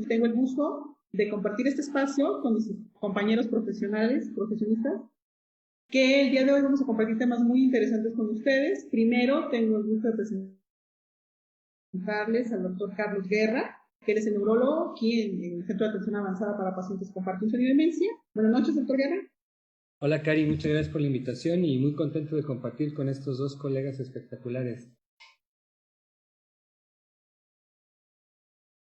tengo el gusto de compartir este espacio con mis compañeros profesionistas, que el día de hoy vamos a compartir temas muy interesantes con ustedes. Primero, tengo el gusto de presentarles al doctor Carlos Guerra, que él es el neurólogo aquí en el Centro de Atención Avanzada para Pacientes con Parkinson y Demencia. Buenas noches, doctor Guerra. Hola, Cari, muchas gracias por la invitación y muy contento de compartir con estos dos colegas espectaculares.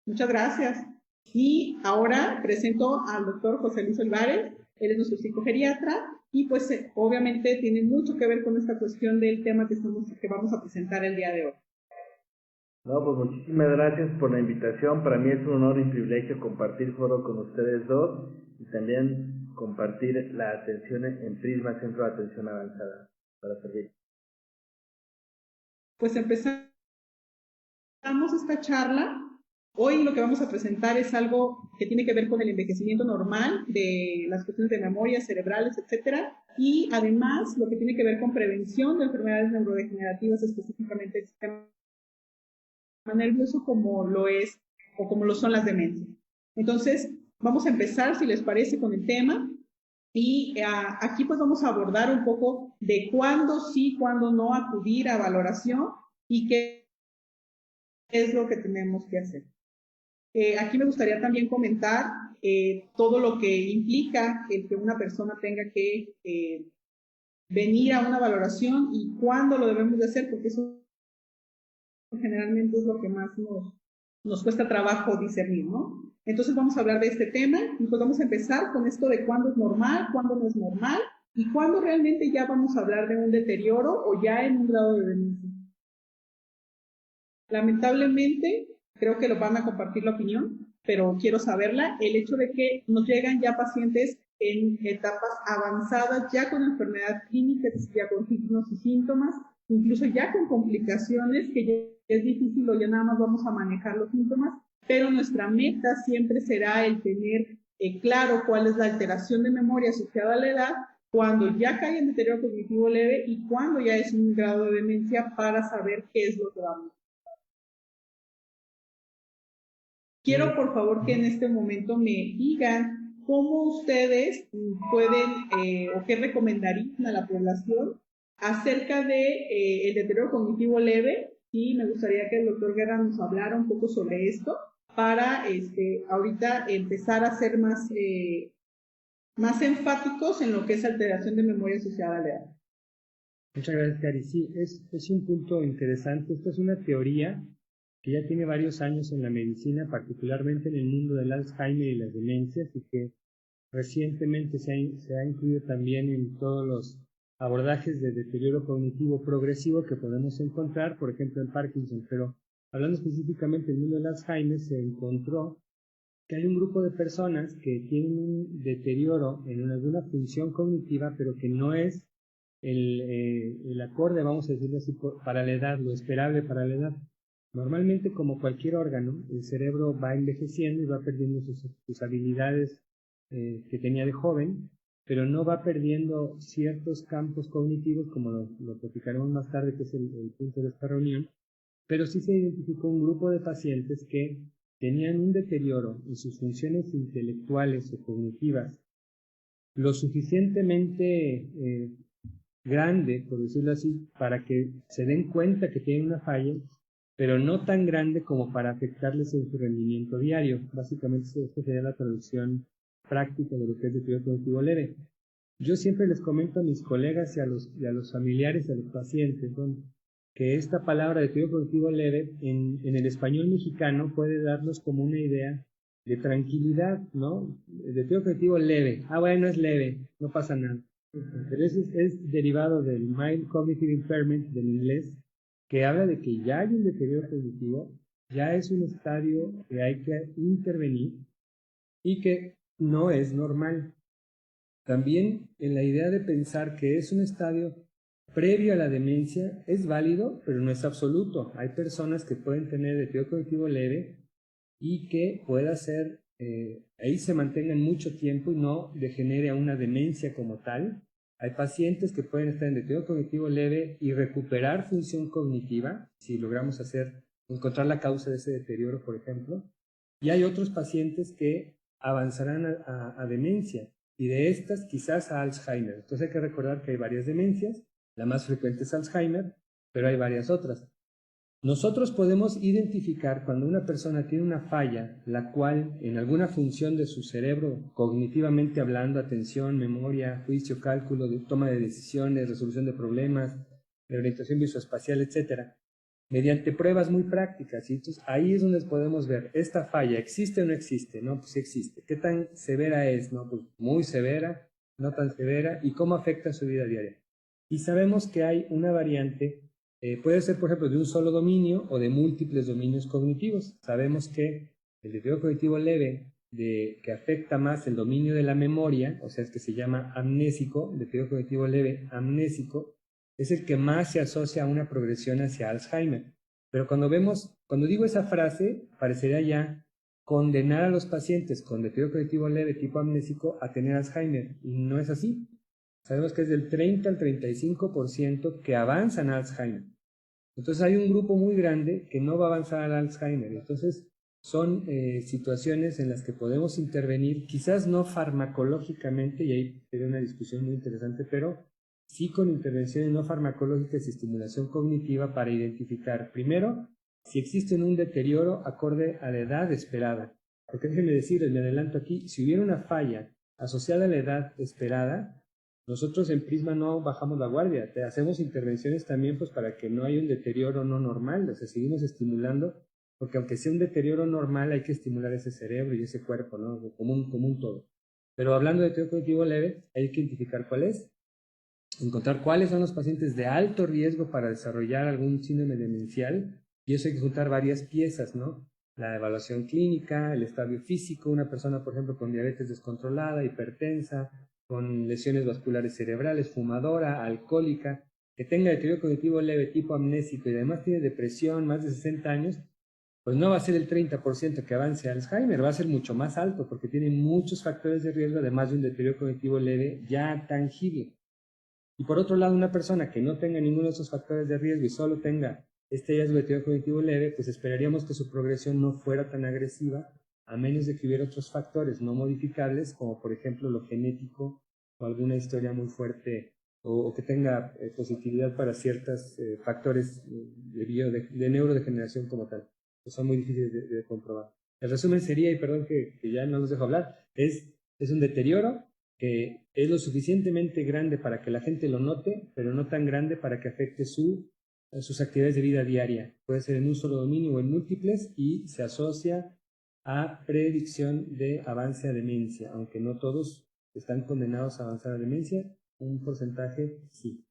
Muchas gracias. Y ahora presento al doctor José Luis Olivares. Él es nuestro psicogeriatra y pues obviamente tiene mucho que ver con esta cuestión del tema que vamos a presentar el día de hoy. No, pues muchísimas gracias por la invitación. Para mí es un honor y privilegio compartir foro con ustedes dos y también compartir la atención en Prisma Centro de Atención Avanzada para servir. Pues empezamos esta charla. Hoy lo que vamos a presentar es algo que tiene que ver con el envejecimiento normal de las cuestiones de memoria, cerebrales, etcétera, y además lo que tiene que ver con prevención de enfermedades neurodegenerativas, específicamente el sistema nervioso, como lo es o como lo son las demencias. Entonces, vamos a empezar, si les parece, con el tema. Y aquí pues vamos a abordar un poco de cuándo sí, cuándo no acudir a valoración y qué es lo que tenemos que hacer. Aquí me gustaría también comentar todo lo que implica el que una persona tenga que venir a una valoración y cuándo lo debemos de hacer, porque eso generalmente es lo que más nos cuesta trabajo discernir, ¿no? Entonces vamos a hablar de este tema y pues vamos a empezar con esto de cuándo es normal, cuándo no es normal y cuándo realmente ya vamos a hablar de un deterioro o ya en un grado de demencia. Lamentablemente, creo que lo van a compartir la opinión, pero quiero saberla, el hecho de que nos llegan ya pacientes en etapas avanzadas, ya con enfermedad clínica, ya con signos y síntomas, incluso ya con complicaciones, que ya es difícil o ya nada más vamos a manejar los síntomas, pero nuestra meta siempre será el tener claro cuál es la alteración de memoria asociada a la edad, cuando ya cae en deterioro cognitivo leve y cuando ya es un grado de demencia para saber qué es lo que vamos a hacer. Quiero, por favor, que en este momento me digan cómo ustedes pueden o qué recomendarían a la población acerca de el deterioro cognitivo leve. Y me gustaría que el doctor Guerra nos hablara un poco sobre esto para ahorita empezar a ser más enfáticos en lo que es alteración de memoria asociada a la edad. Muchas gracias, Cari. Sí, es un punto interesante. Esta es una teoría que ya tiene varios años en la medicina, particularmente en el mundo del Alzheimer y las demencias, y que recientemente se ha incluido también en todos los abordajes de deterioro cognitivo progresivo que podemos encontrar, por ejemplo, en Parkinson. Pero hablando específicamente del mundo del Alzheimer, se encontró que hay un grupo de personas que tienen un deterioro en alguna función cognitiva, pero que no es el acorde, vamos a decirlo así, para la edad, lo esperable para la edad. Normalmente, como cualquier órgano, el cerebro va envejeciendo y va perdiendo sus habilidades que tenía de joven, pero no va perdiendo ciertos campos cognitivos, como lo platicaremos más tarde, que es el punto de esta reunión, pero sí se identificó un grupo de pacientes que tenían un deterioro en sus funciones intelectuales o cognitivas lo suficientemente grande, por decirlo así, para que se den cuenta que tienen una falla, pero no tan grande como para afectarles en su rendimiento diario. Básicamente, esta sería la traducción práctica de lo que es deterioro cognitivo leve. Yo siempre les comento a mis colegas y a los familiares, a los pacientes, que esta palabra deterioro cognitivo leve en el español mexicano puede darnos como una idea de tranquilidad, ¿no? El deterioro cognitivo leve. Bueno, es leve, no pasa nada. Pero eso es derivado del Mild Cognitive Impairment del inglés, que habla de que ya hay un deterioro cognitivo, ya es un estadio que hay que intervenir y que no es normal. También en la idea de pensar que es un estadio previo a la demencia es válido, pero no es absoluto. Hay personas que pueden tener deterioro cognitivo leve y que pueda ser, ahí se mantengan mucho tiempo y no degenere a una demencia como tal. Hay pacientes que pueden estar en deterioro cognitivo leve y recuperar función cognitiva, si logramos encontrar la causa de ese deterioro, por ejemplo. Y hay otros pacientes que avanzarán a demencia, y de estas quizás a Alzheimer. Entonces hay que recordar que hay varias demencias, la más frecuente es Alzheimer, pero hay varias otras. Nosotros podemos identificar cuando una persona tiene una falla, la cual en alguna función de su cerebro, cognitivamente hablando, atención, memoria, juicio, cálculo, toma de decisiones, resolución de problemas, de orientación visoespacial, etcétera, mediante pruebas muy prácticas. Y entonces ahí es donde podemos ver, ¿esta falla existe o no existe? No, pues sí existe. ¿Qué tan severa es? No, pues muy severa, no tan severa, y cómo afecta su vida diaria. Y sabemos que hay una variante, puede ser por ejemplo de un solo dominio o de múltiples dominios cognitivos. Sabemos que el deterioro cognitivo leve, que afecta más el dominio de la memoria, o sea, es que se llama amnésico, el deterioro cognitivo leve amnésico, es el que más se asocia a una progresión hacia Alzheimer. Pero cuando digo esa frase, parecería ya condenar a los pacientes con deterioro cognitivo leve tipo amnésico a tener Alzheimer, y no es así. Sabemos que es del 30 al 35% que avanzan a Alzheimer. Entonces hay un grupo muy grande que no va a avanzar al Alzheimer. Entonces son situaciones en las que podemos intervenir, quizás no farmacológicamente, y ahí sería una discusión muy interesante, pero sí con intervenciones no farmacológicas y estimulación cognitiva para identificar, primero, si existe un deterioro acorde a la edad esperada. Porque déjenme decirles, me adelanto aquí, si hubiera una falla asociada a la edad esperada, nosotros en Prisma no bajamos la guardia, hacemos intervenciones también pues para que no haya un deterioro no normal, o sea, seguimos estimulando, porque aunque sea un deterioro normal hay que estimular ese cerebro y ese cuerpo, ¿no? Como un todo. Pero hablando de deterioro cognitivo leve, hay que identificar cuál es, encontrar cuáles son los pacientes de alto riesgo para desarrollar algún síndrome demencial, y eso hay que juntar varias piezas, ¿no? La evaluación clínica, el estadio físico, una persona, por ejemplo, con diabetes descontrolada, hipertensa, con lesiones vasculares cerebrales, fumadora, alcohólica, que tenga deterioro cognitivo leve tipo amnésico y además tiene depresión, más de 60 años, pues no va a ser el 30% que avance a Alzheimer, va a ser mucho más alto porque tiene muchos factores de riesgo, además de un deterioro cognitivo leve ya tangible. Y por otro lado, una persona que no tenga ninguno de esos factores de riesgo y solo tenga este hallazgo de deterioro cognitivo leve, pues esperaríamos que su progresión no fuera tan agresiva, a menos de que hubiera otros factores no modificables, como por ejemplo lo genético o alguna historia muy fuerte, o que tenga positividad para ciertos factores de neurodegeneración como tal, que son muy difíciles de comprobar. El resumen sería, y perdón que ya no los dejo hablar, es un deterioro que es lo suficientemente grande para que la gente lo note, pero no tan grande para que afecte sus actividades de vida diaria. Puede ser en un solo dominio o en múltiples, y se asocia a predicción de avance a demencia, aunque no todos están condenados a avanzar a demencia, un porcentaje sí.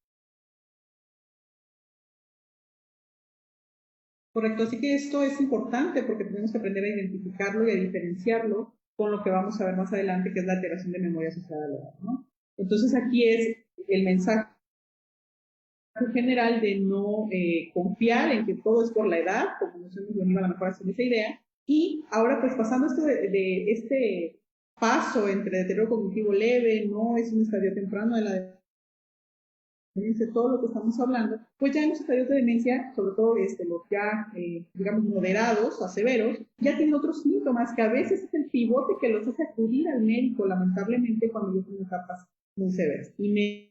Correcto, así que esto es importante porque tenemos que aprender a identificarlo y a diferenciarlo con lo que vamos a ver más adelante, que es la alteración de memoria asociada a la edad, ¿no? Entonces aquí es el mensaje general de no confiar en que todo es por la edad, como nos hemos venido a la mejor haciendo esa idea. Y ahora pues pasando esto de este paso entre deterioro cognitivo leve, no es un estadio temprano de la demencia, todo lo que estamos hablando, pues ya en los estadios de demencia, sobre todo los ya, digamos, moderados a severos, ya tienen otros síntomas que a veces es el pivote que los hace acudir al médico, lamentablemente, cuando ya tienen etapas muy severas. Y me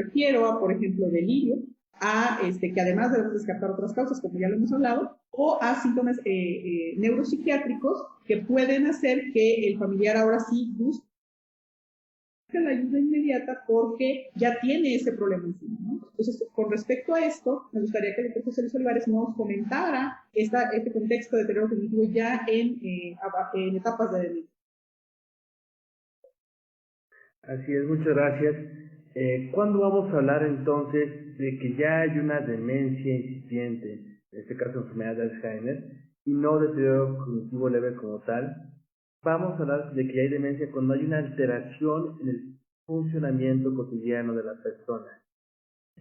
refiero a, por ejemplo, delirio, a que además debemos descartar otras causas, como ya lo hemos hablado, o a síntomas neuropsiquiátricos que pueden hacer que el familiar ahora sí busque la ayuda inmediata porque ya tiene ese problema encima, ¿no? Entonces, con respecto a esto, me gustaría que el doctor José Luis Olivares nos comentara este contexto de deterioro cognitivo ya en etapas de demencia. Así es, muchas gracias. ¿Cuándo vamos a hablar entonces de que ya hay una demencia incipiente, en este caso enfermedad de Alzheimer, y no deterioro cognitivo leve como tal? Vamos a hablar de que ya hay demencia cuando hay una alteración en el funcionamiento cotidiano de la persona,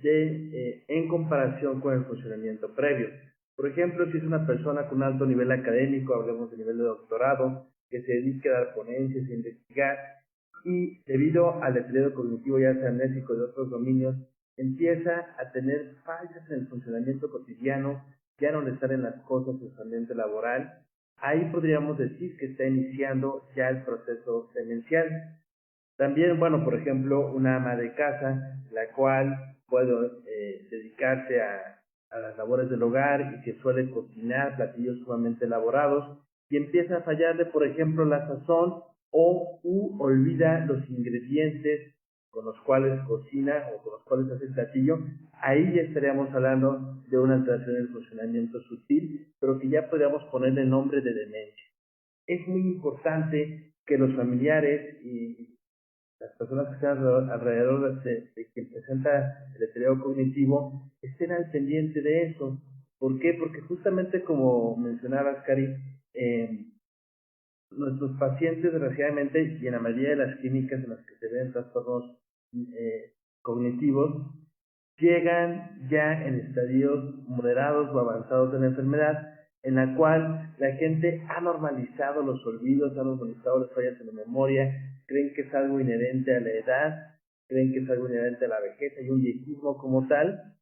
en comparación con el funcionamiento previo. Por ejemplo, si es una persona con alto nivel académico, hablemos de nivel de doctorado, que se dedique a dar ponencias, a investigar, y debido al deterioro cognitivo, ya sea amnésico de otros dominios, empieza a tener fallas en el funcionamiento cotidiano, ya no le salen las cosas en su ambiente laboral, ahí podríamos decir que está iniciando ya el proceso demencial. También, bueno, por ejemplo, una ama de casa, la cual puede dedicarse a las labores del hogar y que suele cocinar platillos sumamente elaborados y empieza a fallarle, por ejemplo, la sazón o olvida los ingredientes con los cuales cocina o con los cuales hace el platillo, ahí ya estaríamos hablando de una alteración del funcionamiento sutil, pero que ya podríamos ponerle nombre de demencia. Es muy importante que los familiares y las personas que están alrededor de quien presenta el deterioro cognitivo estén al pendiente de eso. ¿Por qué? Porque justamente como mencionabas, Cari, nuestros pacientes, desgraciadamente, y en la mayoría de las clínicas en las que se ven trastornos cognitivos, llegan ya en estadios moderados o avanzados de la enfermedad, en la cual la gente ha normalizado los olvidos, ha normalizado las fallas en la memoria, creen que es algo inherente a la edad, creen que es algo inherente a la vejez, hay un viejismo como tal,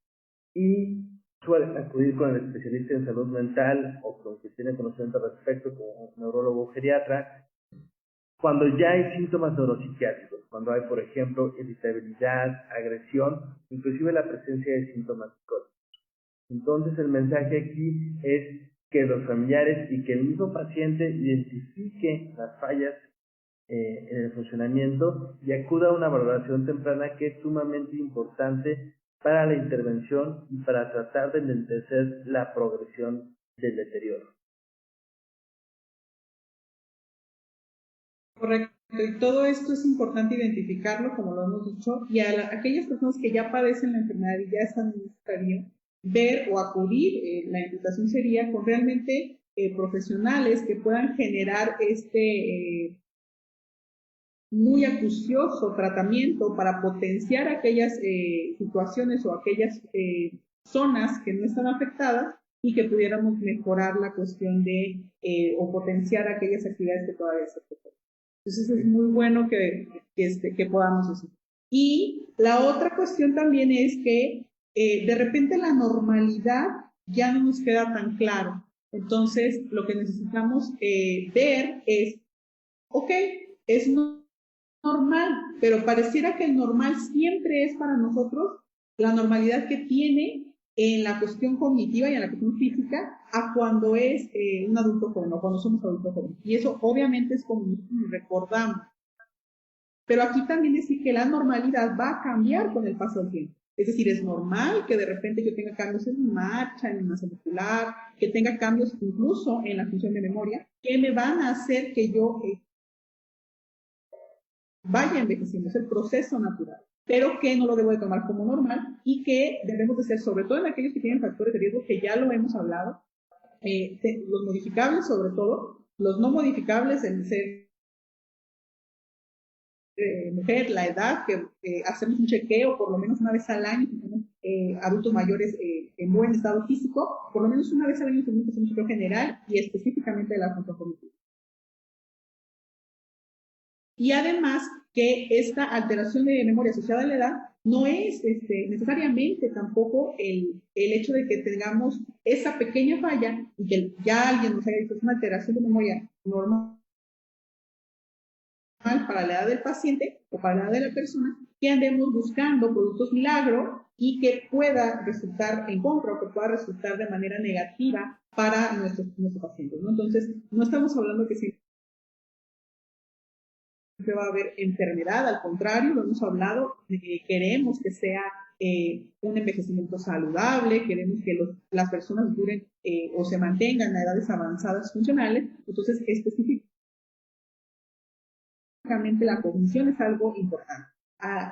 y suelen acudir con el especialista en salud mental o con quien tiene conocimiento al respecto, como un neurólogo o geriatra, cuando ya hay síntomas neuropsiquiátricos, cuando hay, por ejemplo, irritabilidad, agresión, inclusive la presencia de síntomas psicóticos. Entonces, el mensaje aquí es que los familiares y que el mismo paciente identifique las fallas en el funcionamiento y acuda a una valoración temprana que es sumamente importante para la intervención y para tratar de enlentecer la progresión del deterioro. Correcto. Y todo esto es importante identificarlo, como lo hemos dicho, y a aquellas personas que ya padecen la enfermedad y ya están en este estadio, ver o acudir, la invitación sería con realmente profesionales que puedan generar este muy acucioso tratamiento para potenciar aquellas situaciones o aquellas zonas que no están afectadas y que pudiéramos mejorar la cuestión de o potenciar aquellas actividades que todavía se afectan. Entonces es muy bueno que podamos hacer. Y la otra cuestión también es que de repente la normalidad ya no nos queda tan claro. Entonces lo que necesitamos ver es, ok, es normal, pero pareciera que el normal siempre es para nosotros la normalidad que tiene en la cuestión cognitiva y en la cuestión física a cuando es un adulto joven o cuando somos adultos jóvenes. Y eso obviamente es como nos recordamos. Pero aquí también decir que la normalidad va a cambiar con el paso del tiempo. Es decir, es normal que de repente yo tenga cambios en mi marcha, en mi masa muscular, que tenga cambios incluso en la función de memoria, que me van a hacer que yo vaya envejeciendo, es el proceso natural, pero que no lo debo de tomar como normal y que debemos de ser, sobre todo en aquellos que tienen factores de riesgo, que ya lo hemos hablado, los modificables sobre todo, los no modificables, el ser mujer, la edad, que hacemos un chequeo por lo menos una vez al año, si tenemos adultos mayores en buen estado físico, por lo menos una vez al año tenemos que hacer un chequeo general y específicamente de la función cognitiva. Y además que esta alteración de memoria asociada a la edad no es necesariamente tampoco el hecho de que tengamos esa pequeña falla y que ya alguien nos haya dicho es una alteración de memoria normal para la edad del paciente o para la edad de la persona, que andemos buscando productos milagro y que pueda resultar en contra o que pueda resultar de manera negativa para nuestros pacientes, ¿no? Entonces, no estamos hablando que siempre va a haber enfermedad, al contrario, lo hemos hablado, queremos que sea un envejecimiento saludable, queremos que las personas duren o se mantengan a edades avanzadas funcionales, entonces específicamente la cognición es algo importante.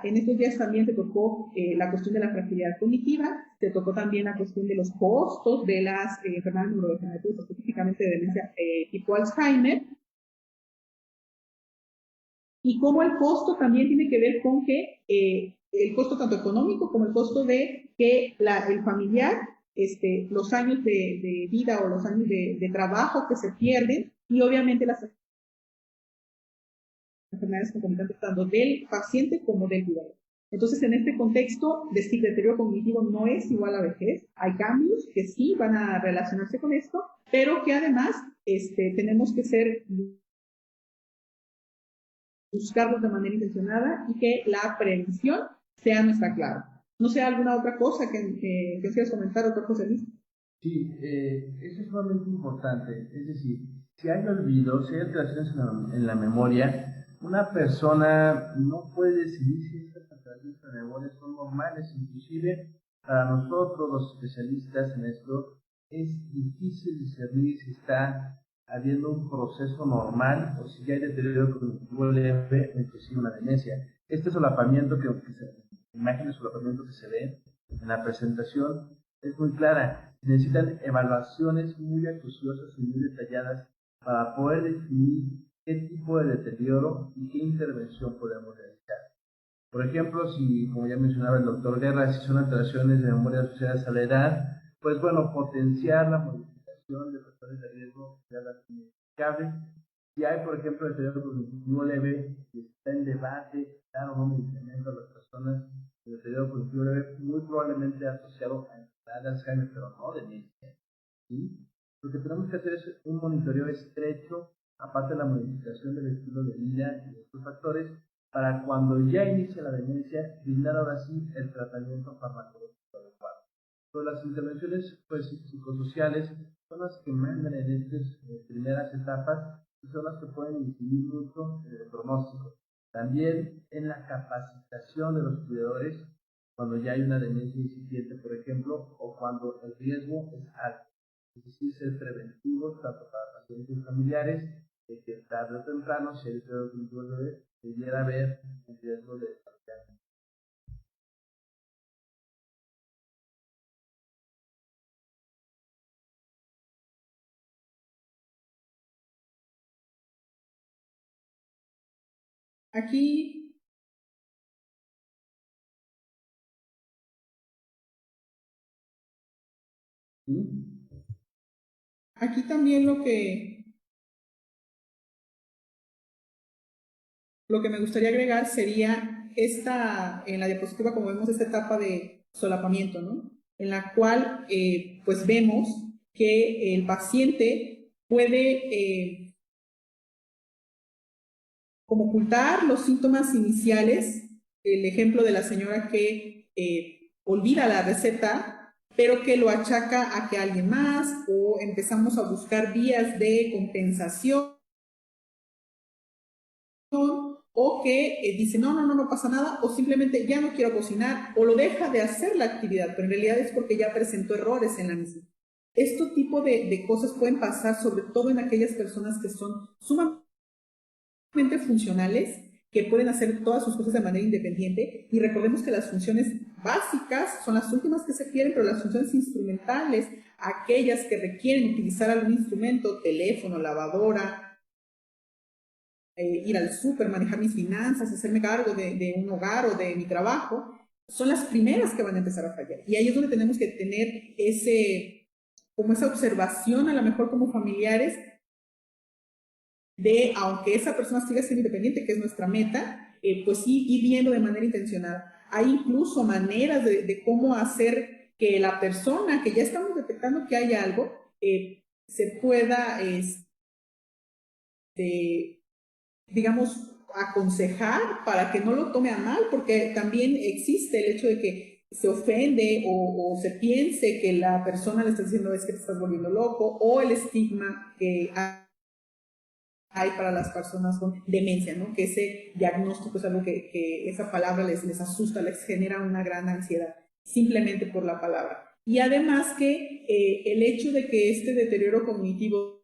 En estos días también se tocó la cuestión de la fragilidad cognitiva, se tocó también la cuestión de los costos de las enfermedades neurodegenerativas, específicamente de demencia tipo Alzheimer, y cómo el costo también tiene que ver con que el costo tanto económico como el costo de que el familiar, los años de vida o los años de trabajo que se pierden y obviamente las enfermedades concomitantes tanto del paciente como del cuidador. Entonces, en este contexto, decir deterioro cognitivo no es igual a vejez. Hay cambios que sí van a relacionarse con esto, pero que además tenemos que buscarlos de manera intencionada y que la prevención sea nuestra clave. No sé, alguna otra cosa que quieras comentar, doctor José Luis. Sí, eso es sumamente importante. Es decir, si hay olvido, si hay alteraciones en la memoria, una persona no puede decidir si estas alteraciones en la memoria son normales. Inclusive, para nosotros, los especialistas en esto, es difícil discernir si está habiendo un proceso normal o si ya hay deterioro cognitivo leve o inclusive una demencia. Este solapamiento imagen de solapamiento que se ve en la presentación es muy clara. Necesitan evaluaciones muy acuciosas y muy detalladas para poder definir qué tipo de deterioro y qué intervención podemos realizar. Por ejemplo, si, como ya mencionaba el doctor Guerra, si son alteraciones de memoria asociadas a la edad, pues bueno, potenciar la modificación de factores de riesgo ya las identificables. Si hay, por ejemplo, deterioro cognitivo leve, que está en debate, dar o no medicamento a las personas, el deterioro cognitivo leve muy probablemente asociado a enfermedad de Alzheimer, pero no demencia. ¿Sí? Lo que tenemos que hacer es un monitoreo estrecho, aparte de la modificación del estilo de vida y estos factores, para cuando ya inicia la demencia, brindar ahora sí el tratamiento farmacológico adecuado. Pero las intervenciones psicosociales son las que mandan en estas primeras etapas y son las que pueden incidir mucho en el pronóstico. También en la capacitación de los cuidadores cuando ya hay una demencia incipiente, por ejemplo, o cuando el riesgo es alto. Es decir, ser preventivos tanto para pacientes familiares, de que tarde o temprano, si hay deterioro cognitivo leve, debiera haber un riesgo de desarrollar. Aquí, ¿Sí? aquí también lo que me gustaría agregar sería en la diapositiva, como vemos, esta etapa de solapamiento, ¿no? En la cual, pues vemos que el paciente puede como ocultar los síntomas iniciales, el ejemplo de la señora que olvida la receta, pero que lo achaca a que alguien más, o empezamos a buscar vías de compensación, o que dice, no pasa nada, o simplemente ya no quiero cocinar, o lo deja de hacer la actividad, pero en realidad es porque ya presentó errores en la misma. Este tipo de cosas pueden pasar sobre todo en aquellas personas que son sumamente funcionales, que pueden hacer todas sus cosas de manera independiente, y recordemos que las funciones básicas son las últimas que se quieren, pero las funciones instrumentales, aquellas que requieren utilizar algún instrumento, teléfono, lavadora, ir al súper, manejar mis finanzas, hacerme cargo de un hogar o de mi trabajo, son las primeras que van a empezar a fallar. Y ahí es donde tenemos que tener como esa observación, a lo mejor como familiares, de, aunque esa persona siga siendo independiente, que es nuestra meta, pues sí, ir viendo de manera intencionada. Hay incluso maneras de cómo hacer que la persona que ya estamos detectando que hay algo, se pueda, digamos, aconsejar para que no lo tome a mal, porque también existe el hecho de que se ofende o se piense que la persona le está diciendo es que te estás volviendo loco, o el estigma que hay para las personas con demencia, ¿no? Que ese diagnóstico es algo que esa palabra les asusta, les genera una gran ansiedad, simplemente por la palabra. Y además que el hecho de que este deterioro cognitivo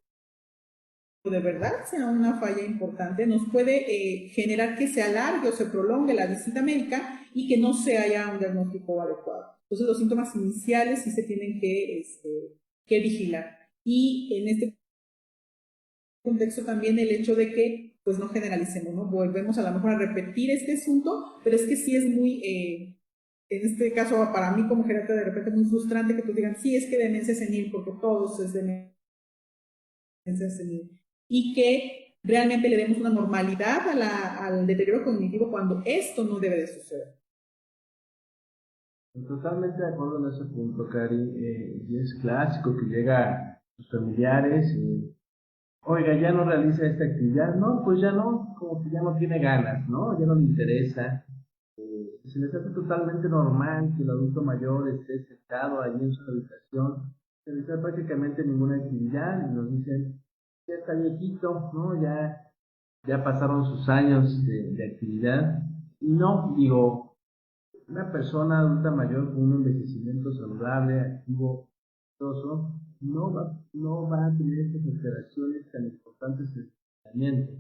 de verdad sea una falla importante, nos puede generar que se alargue o se prolongue la visita médica y que no se haya un diagnóstico adecuado. Entonces los síntomas iniciales sí se tienen que vigilar. Y en este contexto también el hecho de que pues no generalicemos, ¿no? Volvemos a lo mejor a repetir este asunto, pero es que sí es muy, en este caso para mí como gerente de repente muy frustrante que tú digan, sí, es que demencia senil, porque todos es demencia senil. Y que realmente le demos una normalidad al deterioro cognitivo cuando esto no debe de suceder. Totalmente de acuerdo en ese punto, Cari. Y es clásico que llega a sus familiares oiga, ya no realiza esta actividad, no, pues ya no, como que ya no tiene ganas, ¿no? Ya no le interesa. Se les hace totalmente normal que el adulto mayor esté sentado allí en su habitación, sin realizar prácticamente ninguna actividad, y nos dicen, ya está viejito, ¿no? Ya pasaron sus años de actividad. Y no, digo, una persona adulta mayor con un envejecimiento saludable, activo, exitoso, no va a tener estas alteraciones tan importantes en el funcionamiento.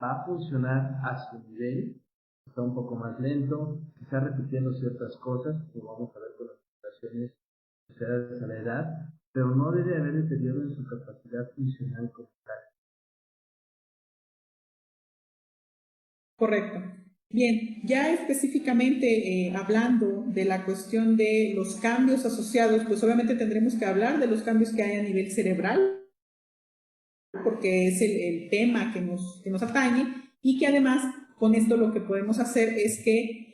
Va a funcionar a su nivel, está un poco más lento, quizá repitiendo ciertas cosas, como vamos a ver con las alteraciones asociadas a la edad, pero no debe haber deterioro en su capacidad funcional como tal. Correcto. Bien, ya específicamente hablando de la cuestión de los cambios asociados, pues obviamente tendremos que hablar de los cambios que hay a nivel cerebral, porque es el tema que nos atañe, y que además con esto lo que podemos hacer es que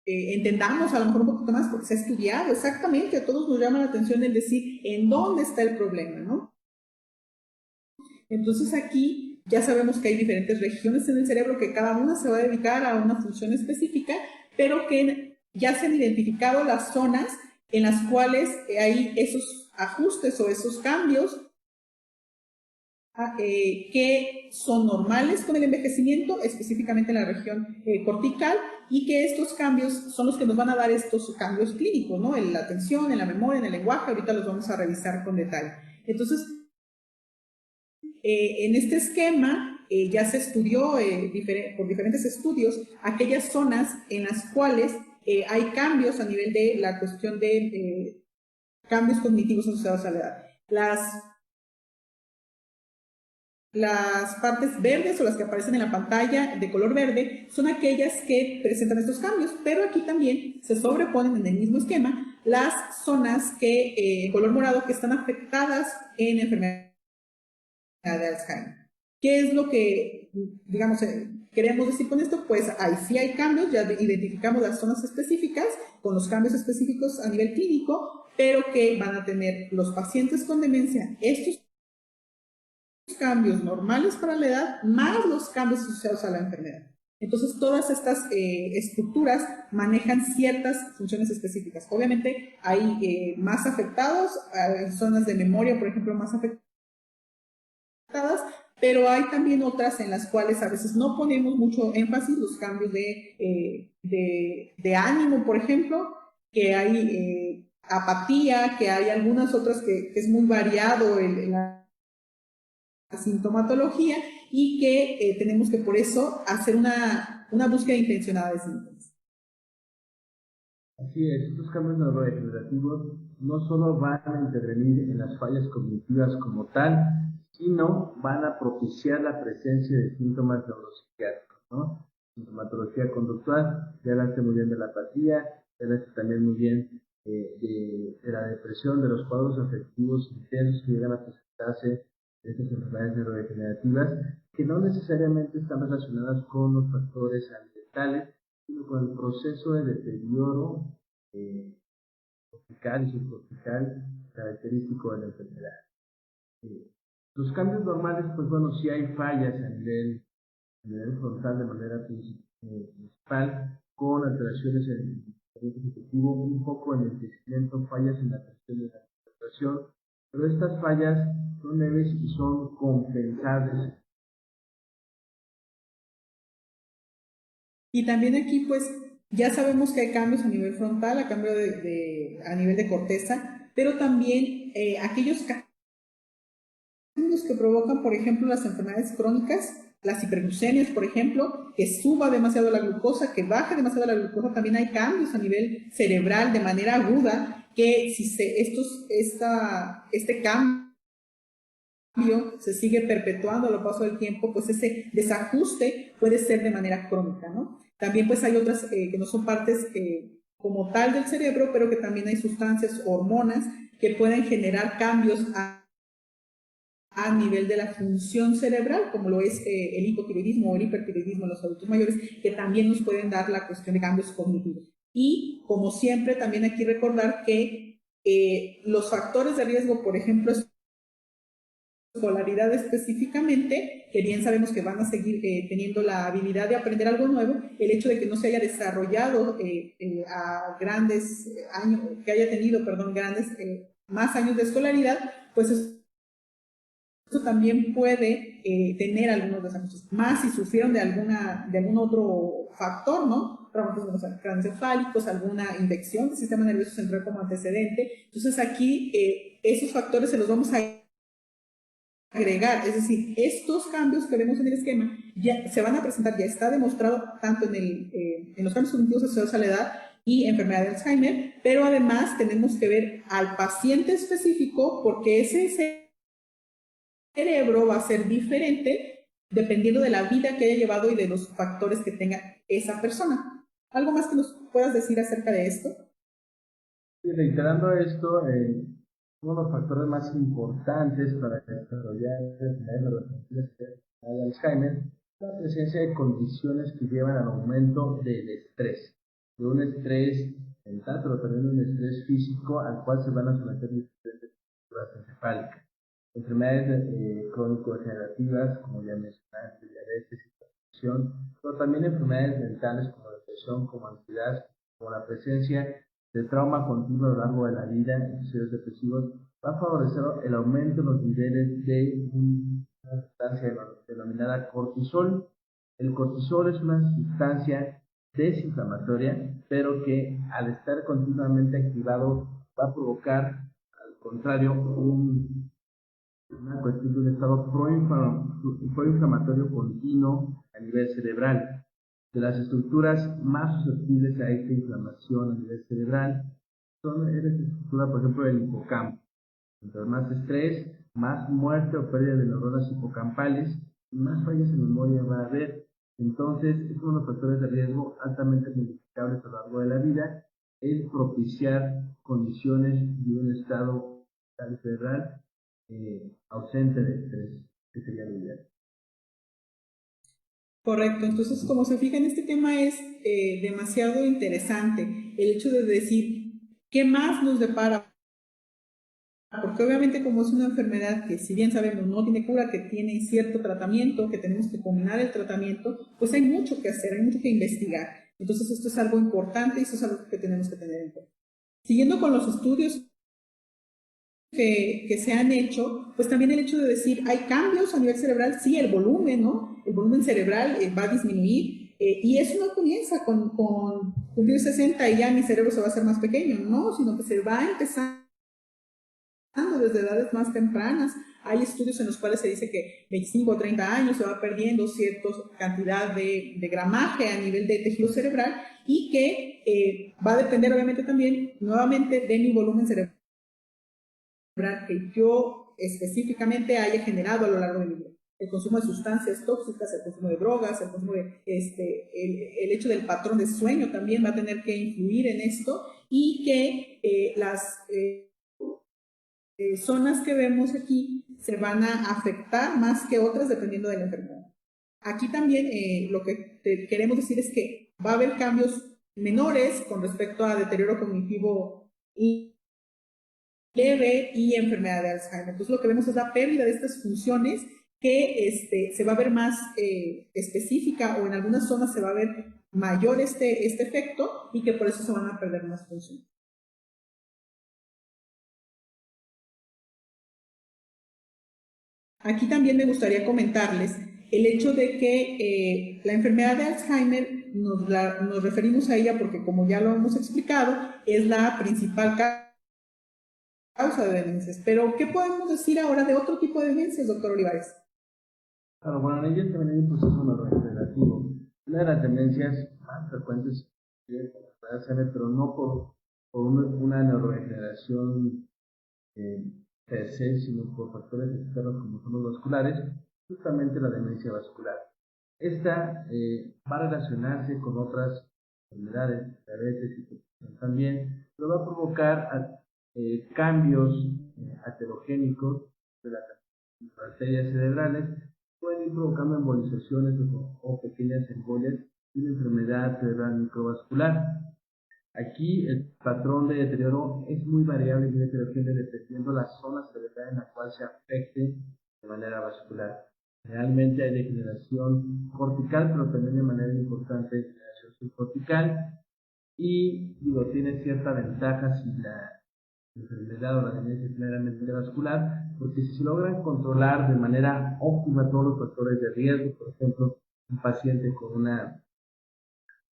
entendamos a lo mejor un poquito más, porque se ha estudiado exactamente, a todos nos llama la atención el decir en dónde está el problema, ¿no? Entonces aquí ya sabemos que hay diferentes regiones en el cerebro que cada una se va a dedicar a una función específica, pero que ya se han identificado las zonas en las cuales hay esos ajustes o esos cambios que son normales con el envejecimiento, específicamente en la región cortical, y que estos cambios son los que nos van a dar estos cambios clínicos, ¿no? En la atención, en la memoria, en el lenguaje, ahorita los vamos a revisar con detalle. Entonces, en este esquema ya se estudió por diferentes estudios aquellas zonas en las cuales hay cambios a nivel de la cuestión de cambios cognitivos asociados a la edad. Las partes verdes o las que aparecen en la pantalla de color verde son aquellas que presentan estos cambios, pero aquí también se sobreponen en el mismo esquema las zonas que color morado que están afectadas en enfermedad de Alzheimer. ¿Qué es lo que, digamos, queremos decir con esto? Pues ahí sí hay cambios, ya identificamos las zonas específicas con los cambios específicos a nivel clínico, pero que van a tener los pacientes con demencia estos cambios normales para la edad, más los cambios asociados a la enfermedad. Entonces, todas estas estructuras manejan ciertas funciones específicas. Obviamente, hay más afectados, hay zonas de memoria, por ejemplo, más afectadas, pero hay también otras en las cuales a veces no ponemos mucho énfasis, los cambios de ánimo, por ejemplo, que hay apatía, que hay algunas otras que es muy variado en la sintomatología, y que tenemos que por eso hacer una búsqueda intencionada de síntomas. Así es, estos cambios neurodegenerativos no solo van a intervenir en las fallas cognitivas como tal, sino van a propiciar la presencia de síntomas neuropsiquiátricos, ¿no? Sintomatología conductual, ya hablaste muy bien de la apatía, ya hablaste también muy bien de la depresión, de los cuadros afectivos intensos que llegan a presentarse de estas enfermedades neurodegenerativas, que no necesariamente están relacionadas con los factores ambientales, sino con el proceso de deterioro cortical y subcortical característico de la enfermedad. Los cambios normales, pues bueno, sí hay fallas a nivel frontal de manera principal, con alteraciones en el pensamiento ejecutivo, un poco en el crecimiento, fallas en la atención y la concentración, pero estas fallas son leves y son compensables. Y también aquí, pues, ya sabemos que hay cambios a nivel frontal, a cambio a nivel de corteza, pero también aquellos cambios que provocan, por ejemplo, las enfermedades crónicas, las hiperglucemias, por ejemplo, que suba demasiado la glucosa, que baje demasiado la glucosa, también hay cambios a nivel cerebral de manera aguda, que si este cambio se sigue perpetuando a lo paso del tiempo, pues ese desajuste puede ser de manera crónica, ¿no? También pues hay otras que no son partes como tal del cerebro, pero que también hay sustancias, hormonas, que pueden generar cambios a nivel de la función cerebral, como lo es el hipotiroidismo o el hipertiroidismo en los adultos mayores, que también nos pueden dar la cuestión de cambios cognitivos. Y, como siempre, también aquí recordar que los factores de riesgo, por ejemplo, escolaridad específicamente, que bien sabemos que van a seguir teniendo la habilidad de aprender algo nuevo, el hecho de que no se haya desarrollado a grandes años, que haya tenido, perdón, grandes más años de escolaridad, pues esto también puede tener algunos desajustes, más si sufrieron de algún otro factor, ¿no? Traumatismos craneoencefálicos, alguna infección del sistema nervioso central como antecedente. Entonces aquí esos factores se los vamos a agregar, es decir, estos cambios que vemos en el esquema ya se van a presentar, ya está demostrado tanto en los cambios cognitivos asociados a la edad y enfermedad de Alzheimer, pero además tenemos que ver al paciente específico porque ese cerebro va a ser diferente dependiendo de la vida que haya llevado y de los factores que tenga esa persona. ¿Algo más que nos puedas decir acerca de esto? Sí, reiterando esto, uno de los factores más importantes para desarrollar el Alzheimer es la presencia de condiciones que llevan al aumento del estrés, de un estrés mental, pero también un estrés físico al cual se van a someter diferentes estructuras encefálicas. Enfermedades crónico-degenerativas, como ya mencionaste, diabetes, hipertensión, pero también enfermedades mentales como depresión, como ansiedad, como la presencia de trauma continuo a lo largo de la vida, episodios depresivos, va a favorecer el aumento de los niveles de una sustancia denominada cortisol. El cortisol es una sustancia desinflamatoria, pero que al estar continuamente activado va a provocar, al contrario, una cuestión de un estado proinflamatorio continuo a nivel cerebral. De las estructuras más susceptibles a esta inflamación a nivel cerebral son la estructura, por ejemplo, del hipocampo. Mientras más estrés, más muerte o pérdida de neuronas hipocampales y más fallas en memoria va a haber. Entonces, es uno de los factores de riesgo altamente modificables a lo largo de la vida, es propiciar condiciones de un estado cerebral ausente de estrés, que sería lo ideal. Correcto, entonces como se fijan, este tema es demasiado interesante, el hecho de decir qué más nos depara, porque obviamente como es una enfermedad que si bien sabemos no tiene cura, que tiene cierto tratamiento, que tenemos que combinar el tratamiento, pues hay mucho que hacer, hay mucho que investigar, entonces esto es algo importante y eso es algo que tenemos que tener en cuenta. Siguiendo con los estudios que se han hecho, pues también el hecho de decir, hay cambios a nivel cerebral, sí, el volumen, ¿no? El volumen cerebral va a disminuir, y eso no comienza con cumplir 60 y ya mi cerebro se va a hacer más pequeño, no, sino que se va empezando desde edades más tempranas. Hay estudios en los cuales se dice que 25 o 30 años se va perdiendo cierta cantidad de gramaje a nivel de tejido cerebral y que va a depender obviamente también nuevamente de mi volumen cerebral que yo específicamente haya generado a lo largo de mi vida. El consumo de sustancias tóxicas, el consumo de drogas, el consumo de el hecho del patrón de sueño también va a tener que influir en esto y que las zonas que vemos aquí se van a afectar más que otras dependiendo de la enfermedad. Aquí también lo que queremos decir es que va a haber cambios menores con respecto a deterioro cognitivo leve y enfermedad de Alzheimer. Entonces lo que vemos es la pérdida de estas funciones que se va a ver más específica o en algunas zonas se va a ver mayor este efecto y que por eso se van a perder más funciones. Aquí también me gustaría comentarles el hecho de que la enfermedad de Alzheimer nos referimos a ella porque, como ya lo hemos explicado, es la principal causa de demencias. Pero, ¿qué podemos decir ahora de otro tipo de demencias, doctor Olivares? Claro, bueno, en ella también hay un proceso neurodegenerativo. Una de las demencias más frecuentes es la Alzheimer, pero no por una neurodegeneración per se, sino por factores externos como son los vasculares, justamente la demencia vascular. Esta va a relacionarse con otras enfermedades, diabetes y también, pero va a provocar cambios aterogénicos de las arterias cerebrales, pueden ir provocando embolizaciones o pequeñas embolias y una enfermedad cerebral microvascular. Aquí el patrón de deterioro es muy variable y muy heterogéneo dependiendo la zona cerebral en la cual se afecte de manera vascular. Realmente hay degeneración cortical, pero también de manera importante degeneración subcortical. Y digo, tiene cierta ventaja si la enfermedad o la demencia es meramente vascular, porque si se logran controlar de manera óptima todos los factores de riesgo, por ejemplo, un paciente con una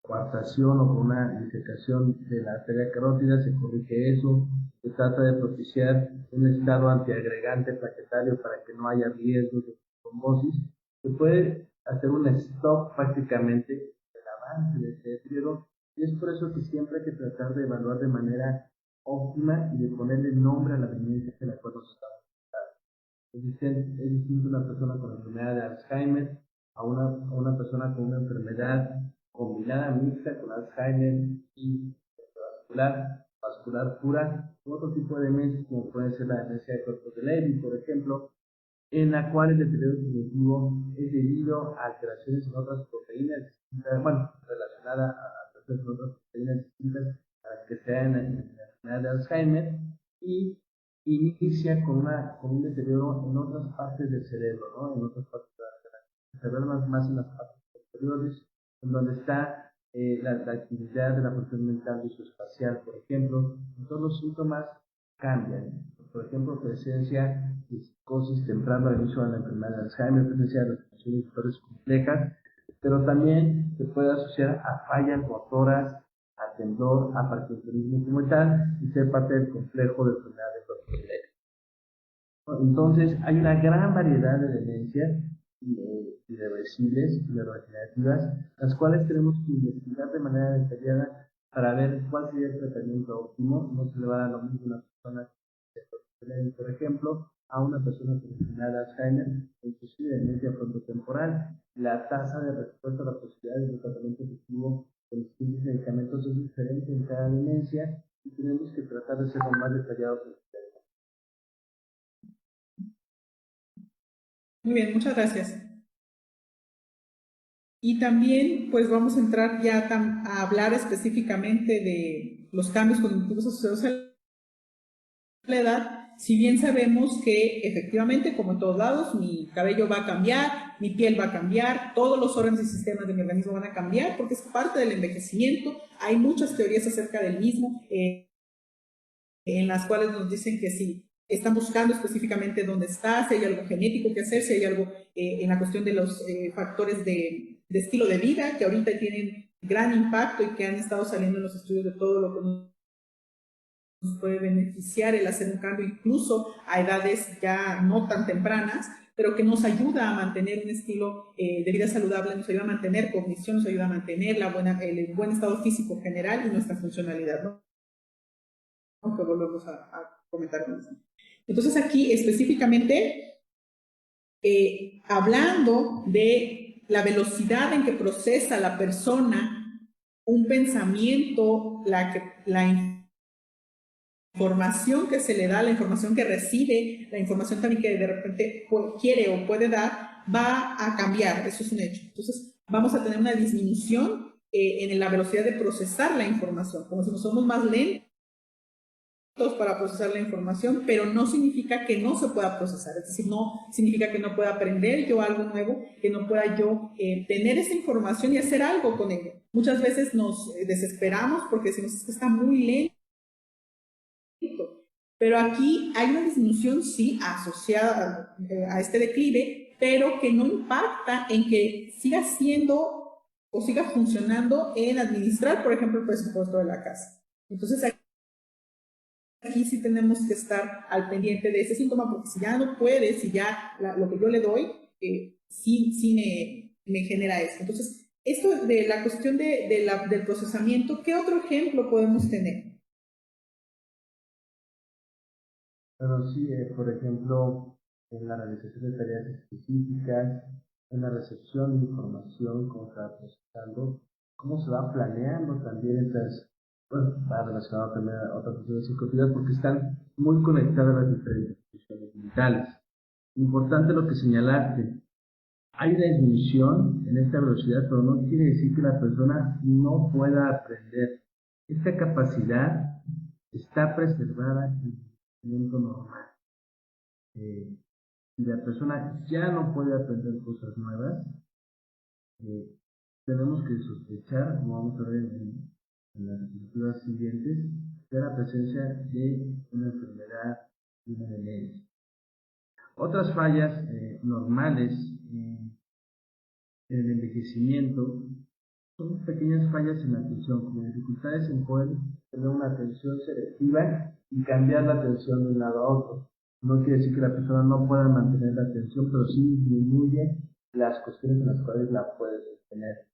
coartación o con una disecación de la arteria carótida, se corrige eso, se trata de propiciar un estado antiagregante plaquetario para que no haya riesgos de trombosis, se puede hacer un stop prácticamente del avance de ese deterioro, y es por eso que siempre hay que tratar de evaluar de manera óptima y de ponerle nombre a la demencia de la cual nos estamos tratando. Es distinto una persona con enfermedad de Alzheimer a una persona con una enfermedad combinada mixta con Alzheimer y vascular pura, otro tipo de demencias como puede ser la demencia de cuerpos de Levy, por ejemplo, en la cual el deterioro cognitivo es debido a alteraciones en otras proteínas distintas, bueno, relacionada a alteraciones en otras proteínas distintas a las que se dan en la enfermedad de Alzheimer, y inicia con un deterioro en otras partes del cerebro, ¿no? En otras partes del cerebro, más en las partes posteriores, en donde está la actividad de la función mental visoespacial, por ejemplo. Todos los síntomas cambian. Por ejemplo, presencia de psicosis temprana al inicio de la enfermedad de Alzheimer, presencia de funciones motores complejas, pero también se puede asociar a fallas motoras, a temblor, a parkinsonismo como tal, y ser parte del complejo de enfermedad de cuerpos de Levy. Entonces, hay una gran variedad de demencias irreversibles, neurodegenerativas, las cuales tenemos que investigar de manera detallada para ver cuál sería el tratamiento óptimo. No se le va a dar lo mismo a una persona que, por ejemplo, a una persona con enfermedad de Alzheimer, inclusive demencia frontotemporal. La tasa de respuesta a la posibilidad de un tratamiento efectivo con distintos medicamentos es diferente en cada demencia y tenemos que tratar de ser lo más detallados posible. Muy bien, muchas gracias. Y también, pues vamos a entrar ya a hablar específicamente de los cambios cognitivos asociados a la edad. Si bien sabemos que efectivamente, como en todos lados, mi cabello va a cambiar, mi piel va a cambiar, todos los órganos y sistemas de mi organismo van a cambiar, porque es parte del envejecimiento. Hay muchas teorías acerca del mismo, en las cuales nos dicen que sí, están buscando específicamente dónde está, si hay algo genético que hacer, si hay algo en la cuestión de los factores de estilo de vida, que ahorita tienen gran impacto y que han estado saliendo en los estudios de todo lo que nos puede beneficiar el hacer un cambio incluso a edades ya no tan tempranas, pero que nos ayuda a mantener un estilo de vida saludable, nos ayuda a mantener cognición, nos ayuda a mantener el buen estado físico general y nuestra funcionalidad, ¿no? Que volvemos a comentar con eso. Entonces aquí específicamente hablando de la velocidad en que procesa la persona un pensamiento, la información que se le da, la información que recibe, la información también que de repente quiere o puede dar, va a cambiar, eso es un hecho. Entonces vamos a tener una disminución en la velocidad de procesar la información, como si nos somos más lentos para procesar la información, pero no significa que no se pueda procesar, es decir, no significa que no pueda aprender yo algo nuevo, que no pueda yo tener esa información y hacer algo con ello. Muchas veces nos desesperamos porque decimos que está muy lento, pero aquí hay una disminución, sí, asociada a este declive, pero que no impacta en que siga siendo o siga funcionando en administrar, por ejemplo, el presupuesto de la casa. Entonces, aquí sí tenemos que estar al pendiente de ese síntoma, porque si ya no puede, si ya lo que yo le doy, sí me genera eso. Entonces, esto de la cuestión del procesamiento, ¿qué otro ejemplo podemos tener? Pero sí, por ejemplo, en la realización de tareas específicas, en la recepción de información, cómo se va procesando, cómo se va planeando también estas, bueno, va relacionado también a otras funciones psicoactivas porque están muy conectadas a las diferentes funciones mentales. Importante lo que señalaste, hay una disminución en esta velocidad, pero no quiere decir que la persona no pueda aprender. Esta capacidad está preservada en el momento normal. si la persona ya no puede aprender cosas nuevas, tenemos que sospechar, como vamos a ver en las diapositivas siguientes, de la presencia de una enfermedad, de una demencia. Otras fallas normales en el envejecimiento son pequeñas fallas en la atención, como dificultades en poder tener una atención selectiva y cambiar la atención de un lado a otro. No quiere decir que la persona no pueda mantener la atención, pero sí disminuye las cuestiones en las cuales la puede sostener.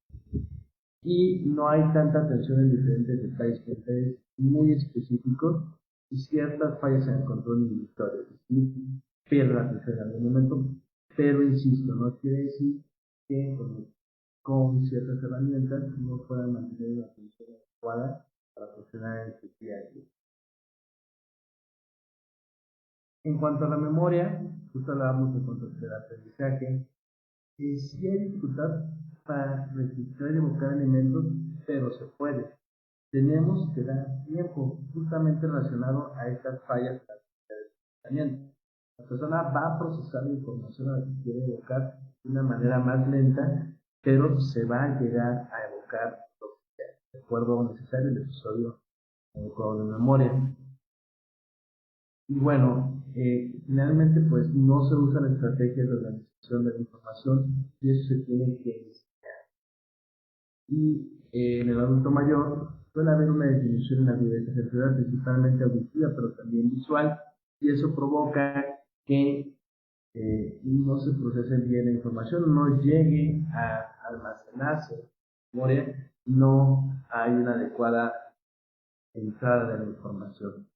Y no hay tanta atención en diferentes detalles muy específicos y ciertas fallas en el control inhibitorio. Es decir, pierde la atención en algún momento, pero insisto, no quiere decir que con ciertas herramientas no puedan mantener una atención adecuada para funcionar en su día a día. En cuanto a la memoria, justo hablábamos de control del aprendizaje, sí hay dificultad para registrar y evocar elementos, pero se puede. Tenemos que dar tiempo justamente relacionado a estas fallas de pensamiento. La persona va a procesar la información a la que quiere evocar de una manera más lenta, pero se va a llegar a evocar de acuerdo necesario el episodio en el juego de memoria. Y bueno, finalmente pues no se usan estrategias de organización de la información y eso se tiene que enseñar. Y en el adulto mayor suele haber una disminución en la diversidad sensorial, principalmente auditiva, pero también visual, y eso provoca que no se procese bien la información, no llegue a almacenarse en memoria, no hay una adecuada entrada de la información.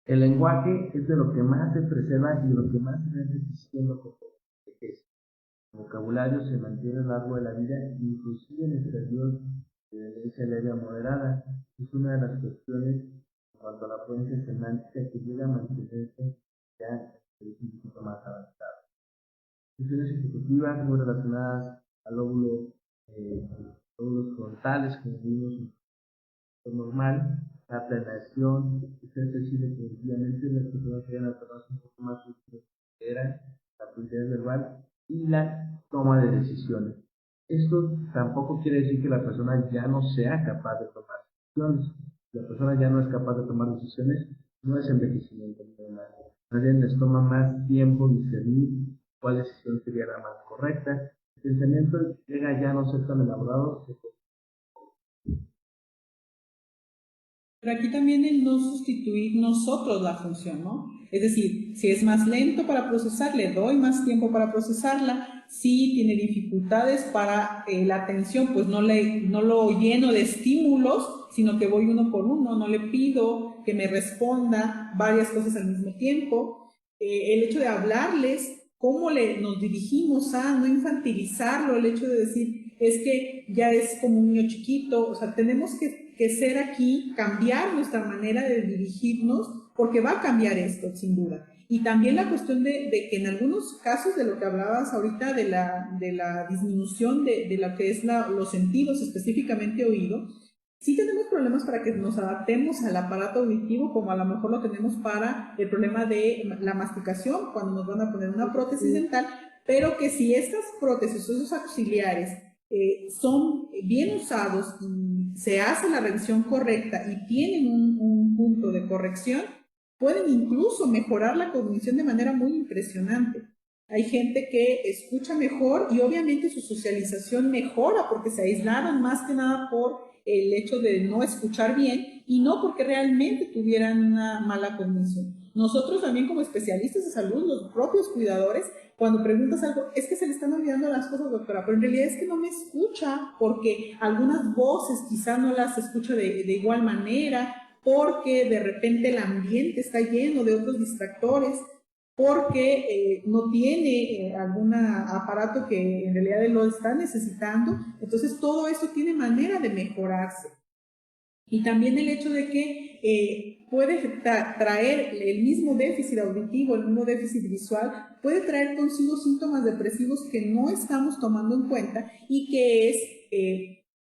El lenguaje es de lo que más se preserva y de lo que más se va enriqueciendo con el vocabulario se mantiene a lo largo de la vida, inclusive en el periodo de demencia leve a moderada. Es una de las cuestiones en cuanto a la prudencia semántica que llega a mantenerse ya en un poquito más avanzado. Cuestiones ejecutivas muy relacionadas al lóbulos frontales, como vimos en normal, la planeación, es decir, definitivamente las personas llegan a tornarse un poco más útiles que eran, la fluidez verbal y la toma de decisiones. Esto tampoco quiere decir que la persona ya no sea capaz de tomar decisiones. Si la persona ya no es capaz de tomar decisiones, no es envejecimiento normal. Más bien les toma más tiempo discernir cuál decisión sería la más correcta. El pensamiento llega ya a no ser tan elaborado. Pero aquí también el no sustituir nosotros la función, ¿no? Es decir, si es más lento para procesar, le doy más tiempo para procesarla. Si tiene dificultades para la atención, pues no lo lleno de estímulos, sino que voy uno por uno, no le pido que me responda varias cosas al mismo tiempo. El hecho de hablarles, cómo nos dirigimos a no infantilizarlo, el hecho de decir, es que ya es como un niño chiquito, o sea, tenemos que ser aquí, cambiar nuestra manera de dirigirnos, porque va a cambiar esto, sin duda. Y también la cuestión de que en algunos casos de lo que hablabas ahorita, de la disminución de lo que es los sentidos, específicamente oído, sí tenemos problemas para que nos adaptemos al aparato auditivo, como a lo mejor lo tenemos para el problema de la masticación, cuando nos van a poner una prótesis dental, pero que si estas prótesis, esos auxiliares, son bien usados y se hace la revisión correcta y tienen un punto de corrección, pueden incluso mejorar la cognición de manera muy impresionante. Hay gente que escucha mejor y obviamente su socialización mejora porque se aislaron más que nada por el hecho de no escuchar bien y no porque realmente tuvieran una mala cognición. Nosotros también como especialistas de salud, los propios cuidadores, cuando preguntas algo, es que se le están olvidando las cosas, doctora, pero en realidad es que no me escucha porque algunas voces quizás no las escucha de igual manera, porque de repente el ambiente está lleno de otros distractores, porque no tiene algún aparato que en realidad lo está necesitando. Entonces todo eso tiene manera de mejorarse. Y también el hecho de que puede traer el mismo déficit auditivo, el mismo déficit visual, puede traer consigo síntomas depresivos que no estamos tomando en cuenta y que es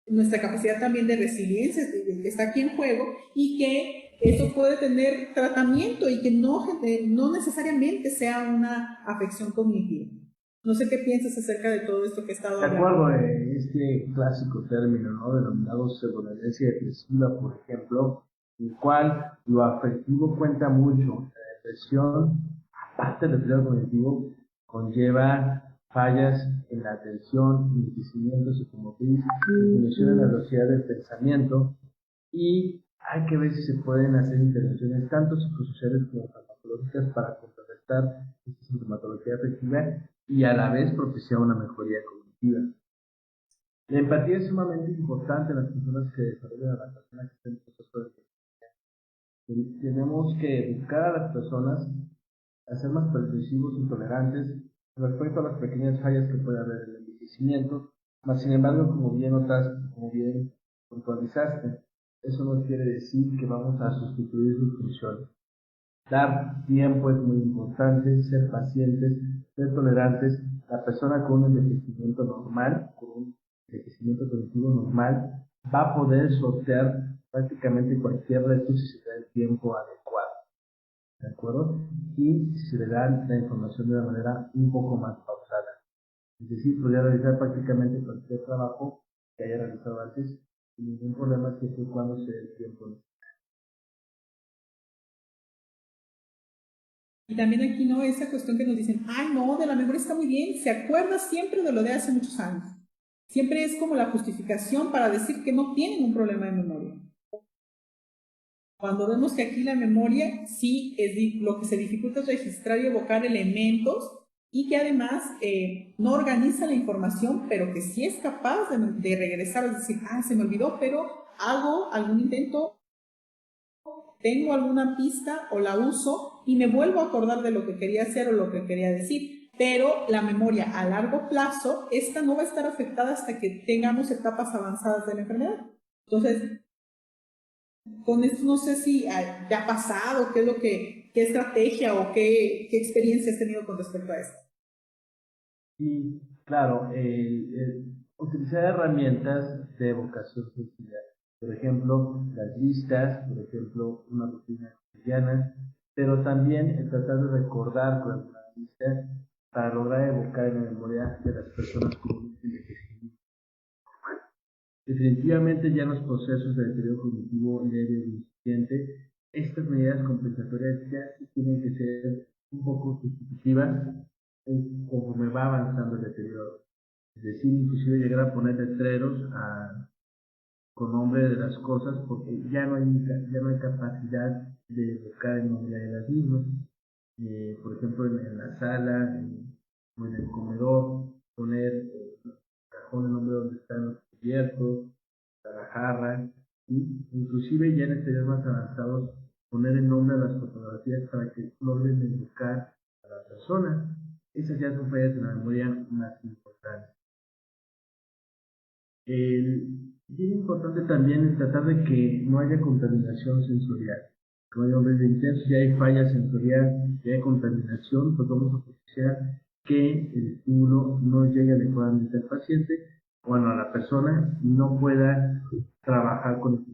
nuestra capacidad también de resiliencia está aquí en juego y que eso puede tener tratamiento y que no necesariamente sea una afección cognitiva. No sé qué piensas acerca de todo esto que he estado hablando. De acuerdo, este clásico término, ¿no?, denominado pseudodemencia depresiva, por ejemplo, en el cual lo afectivo cuenta mucho. La depresión, aparte del deterioro cognitivo, conlleva fallas en la atención, enriquecimiento psicomotriz, disminución en la velocidad del pensamiento, y hay que ver si se pueden hacer intervenciones tanto psicosociales como farmacológicas para contrarrestar esta sintomatología afectiva y a la vez propiciar una mejoría cognitiva. La empatía es sumamente importante en las personas que desarrollan la persona que está en proceso de envejecimiento. Tenemos que educar a las personas a ser más permisivos y tolerantes respecto a las pequeñas fallas que puede haber en el envejecimiento, mas sin embargo, como bien notaste, como bien puntualizaste, eso no quiere decir que vamos a sustituir sus funciones. Dar tiempo es muy importante, ser pacientes, ser tolerantes. La persona con un envejecimiento normal, con un envejecimiento cognitivo normal, va a poder sortear prácticamente cualquier reto si se da el tiempo adecuado. ¿De acuerdo? Y si se le da la información de una manera un poco más pausada. Es decir, podría realizar prácticamente cualquier trabajo que haya realizado antes sin ningún problema, siempre y cuando se dé el tiempo. Y también aquí, ¿no?, esa cuestión que nos dicen, ay, no, de la memoria está muy bien, se acuerda siempre de lo de hace muchos años. Siempre es como la justificación para decir que no tienen un problema de memoria. Cuando vemos que aquí la memoria sí es lo que se dificulta es registrar y evocar elementos, y que además no organiza la información, pero que sí es capaz de regresar, es decir, ah, se me olvidó, pero hago algún intento, tengo alguna pista o la uso y me vuelvo a acordar de lo que quería hacer o lo que quería decir. Pero la memoria a largo plazo, esta no va a estar afectada hasta que tengamos etapas avanzadas de la enfermedad. Entonces, con esto no sé si te ha pasado, qué estrategia o qué experiencia has tenido con respecto a esto. Sí, claro, utilizar herramientas de evocación sensorial. Por ejemplo, las listas, por ejemplo, una rutina cotidiana, pero también el tratar de recordar con alguna lista para lograr evocar en la memoria de las personas con envejecimiento. Definitivamente ya en los procesos de deterioro cognitivo leve o incipiente, estas medidas compensatorias ya tienen que ser un poco sustitutivas conforme va avanzando el deterioro. Es decir, inclusive llegar a poner letreros con nombre de las cosas porque ya no hay capacidad de evocar el nombre de las mismas. Por ejemplo, en la sala o en el comedor, poner el cajón el nombre donde están los cubiertos, la jarra, y inclusive ya en estudios más avanzados, poner el nombre a las fotografías para que logren evocar a la persona. Esas ya son fallas de la memoria más importantes. Bien importante también es tratar de que no haya contaminación sensorial. Como digo, desde intenso ya hay falla sensorial, ya hay contaminación, pues vamos a propiciar que el estímulo no llegue adecuadamente al paciente o a la persona y no pueda trabajar con el.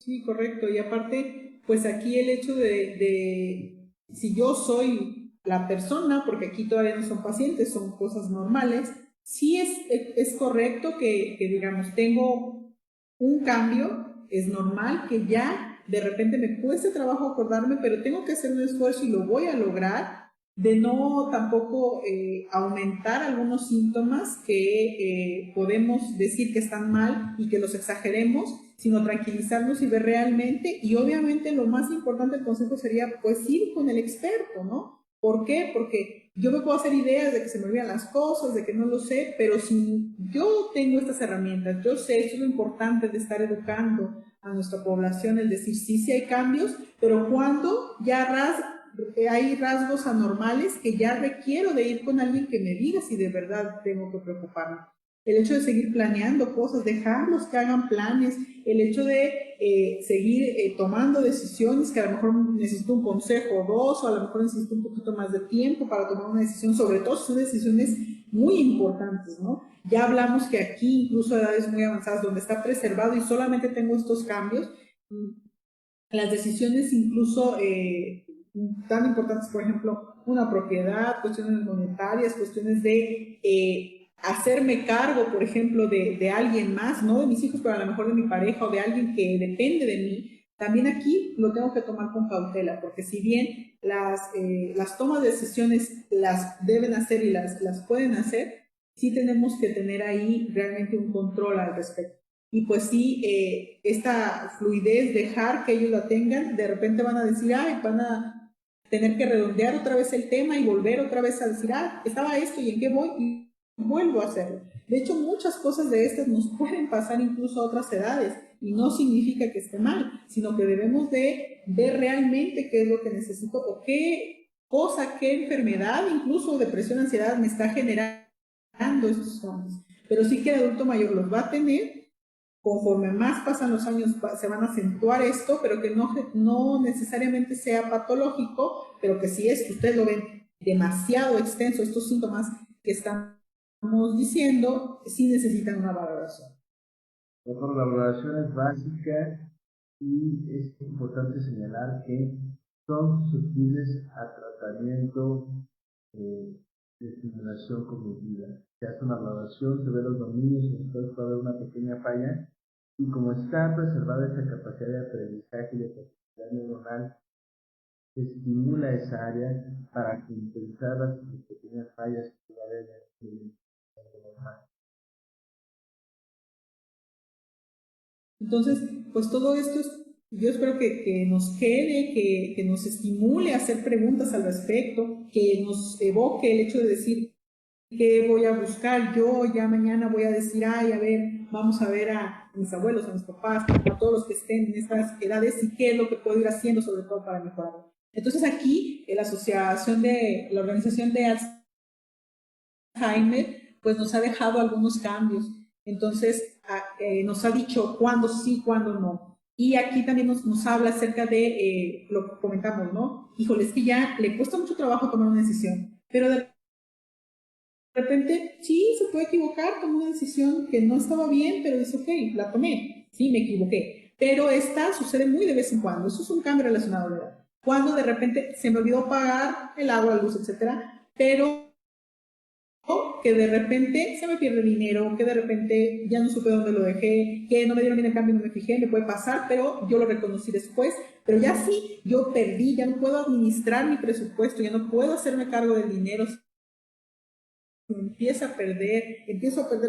Sí, correcto. Y aparte, pues aquí el hecho de si yo soy la persona, porque aquí todavía no son pacientes, son cosas normales, sí es correcto que digamos, tengo un cambio, es normal que ya de repente me cueste trabajo acordarme, pero tengo que hacer un esfuerzo y lo voy a lograr, de no tampoco aumentar algunos síntomas que podemos decir que están mal y que los exageremos, sino tranquilizarnos y ver realmente. Y obviamente lo más importante del consejo sería pues ir con el experto, ¿no? ¿Por qué? Porque yo me puedo hacer ideas de que se me olvidan las cosas, de que no lo sé, pero si yo tengo estas herramientas, yo sé, eso es lo importante de estar educando a nuestra población, es decir, sí hay cambios, pero cuando ya hay rasgos anormales que ya requiero de ir con alguien que me diga si de verdad tengo que preocuparme. El hecho de seguir planeando cosas, dejarlos que hagan planes, el hecho de seguir tomando decisiones que a lo mejor necesito un consejo o dos, o a lo mejor necesito un poquito más de tiempo para tomar una decisión, sobre todo si son decisiones muy importantes, ¿no? Ya hablamos que aquí, incluso a edades muy avanzadas, donde está preservado y solamente tengo estos cambios, las decisiones incluso tan importantes, por ejemplo, una propiedad, cuestiones monetarias, cuestiones de hacerme cargo, por ejemplo, de alguien más, no de mis hijos, pero a lo mejor de mi pareja o de alguien que depende de mí, también aquí lo tengo que tomar con cautela, porque si bien las tomas de decisiones las deben hacer y las pueden hacer, sí tenemos que tener ahí realmente un control al respecto. Y pues sí, esta fluidez, dejar que ellos la tengan, de repente van a decir, ay, van a tener que redondear otra vez el tema y volver otra vez a decir, ah, estaba esto y en qué voy, y vuelvo a hacerlo. De hecho, muchas cosas de estas nos pueden pasar incluso a otras edades, y no significa que esté mal, sino que debemos de ver realmente qué es lo que necesito o qué cosa, qué enfermedad, incluso depresión, ansiedad me está generando estos cambios. Pero sí que el adulto mayor los va a tener, conforme más pasan los años se van a acentuar esto, pero que no necesariamente sea patológico, pero que si es que ustedes lo ven demasiado extenso, estos síntomas que estamos diciendo, sí necesitan una valoración. Por la valoración es básica y es importante señalar que son susceptibles a tratamiento de estimulación cognitiva. Se hace una valoración, se ve los dominios, después puede haber una pequeña falla, y como está preservada esa capacidad de aprendizaje y de capacidad neuronal, se estimula esa área para compensar las pequeñas fallas que va a haber en el normal. Entonces, pues todo esto yo espero que nos quede, que nos estimule a hacer preguntas al respecto, que nos evoque el hecho de decir qué voy a buscar yo, ya mañana voy a decir, ay, a ver, vamos a ver a mis abuelos, a mis papás, a todos los que estén en estas edades y qué es lo que puedo ir haciendo, sobre todo para mejorar. Entonces aquí, la organización de Alzheimer, pues nos ha dejado algunos cambios. Entonces, nos ha dicho cuándo sí, cuándo no. Y aquí también nos habla acerca de lo que comentamos, ¿no? Híjole, es que ya le cuesta mucho trabajo tomar una decisión, pero de repente, sí, se puede equivocar, tomó una decisión que no estaba bien, pero dice, ok, la tomé, sí, me equivoqué. Pero esta sucede muy de vez en cuando, eso es un cambio relacionado a la edad. Cuando de repente se me olvidó pagar el agua, la luz, etcétera, pero que de repente se me pierde dinero, que de repente ya no supe dónde lo dejé, que no me dieron bien el cambio, no me fijé, me puede pasar, pero yo lo reconocí después. Pero ya sí, yo perdí, ya no puedo administrar mi presupuesto, ya no puedo hacerme cargo del dinero. Empiezo a perder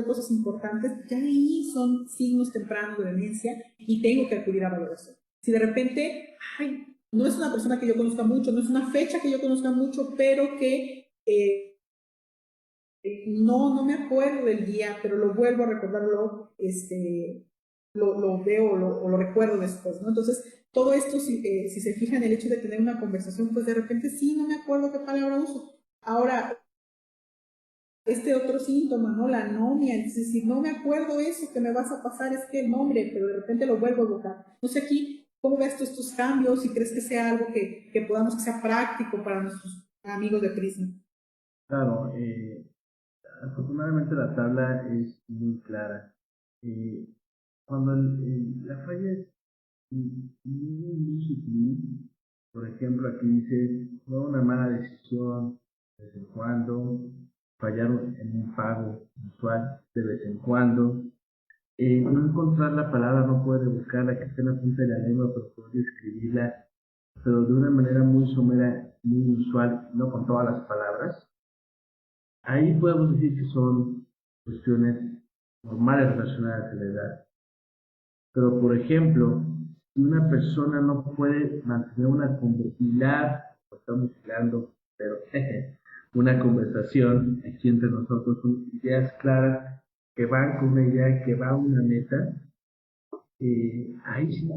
cosas importantes, ya ahí son signos tempranos de demencia y tengo que acudir a valoración. Si de repente, ay, no es una persona que yo conozca mucho, no es una fecha que yo conozca mucho, pero que no me acuerdo del día, pero lo vuelvo a recordar, lo veo o lo recuerdo después, ¿no? Entonces, todo esto, si se fijan, el hecho de tener una conversación, pues de repente sí, no me acuerdo qué palabra uso. Ahora, este otro síntoma, ¿no? La anomia, es decir, no me acuerdo eso que me vas a pasar, es que el nombre, pero de repente lo vuelvo a evocar. No sé aquí, ¿cómo ves tú estos cambios? Si crees que sea algo que podamos, que sea práctico para nuestros amigos de Prisma. Claro, afortunadamente la tabla es muy clara. Cuando la falla es muy sutil, por ejemplo, aquí dice, fue una mala decisión de vez en cuando, fallaron en un pago mensual de vez en cuando, no encontrar la palabra, no puede buscarla, que esté en la punta de la lengua, pero puede escribirla, pero de una manera muy somera, muy usual, no con todas las palabras. Ahí podemos decir que son cuestiones normales relacionadas a la edad. Pero, por ejemplo, si una persona no puede mantener una conversación, estamos hablando, pero una conversación aquí entre nosotros con ideas claras que van con una idea, que va a una meta, ahí sí,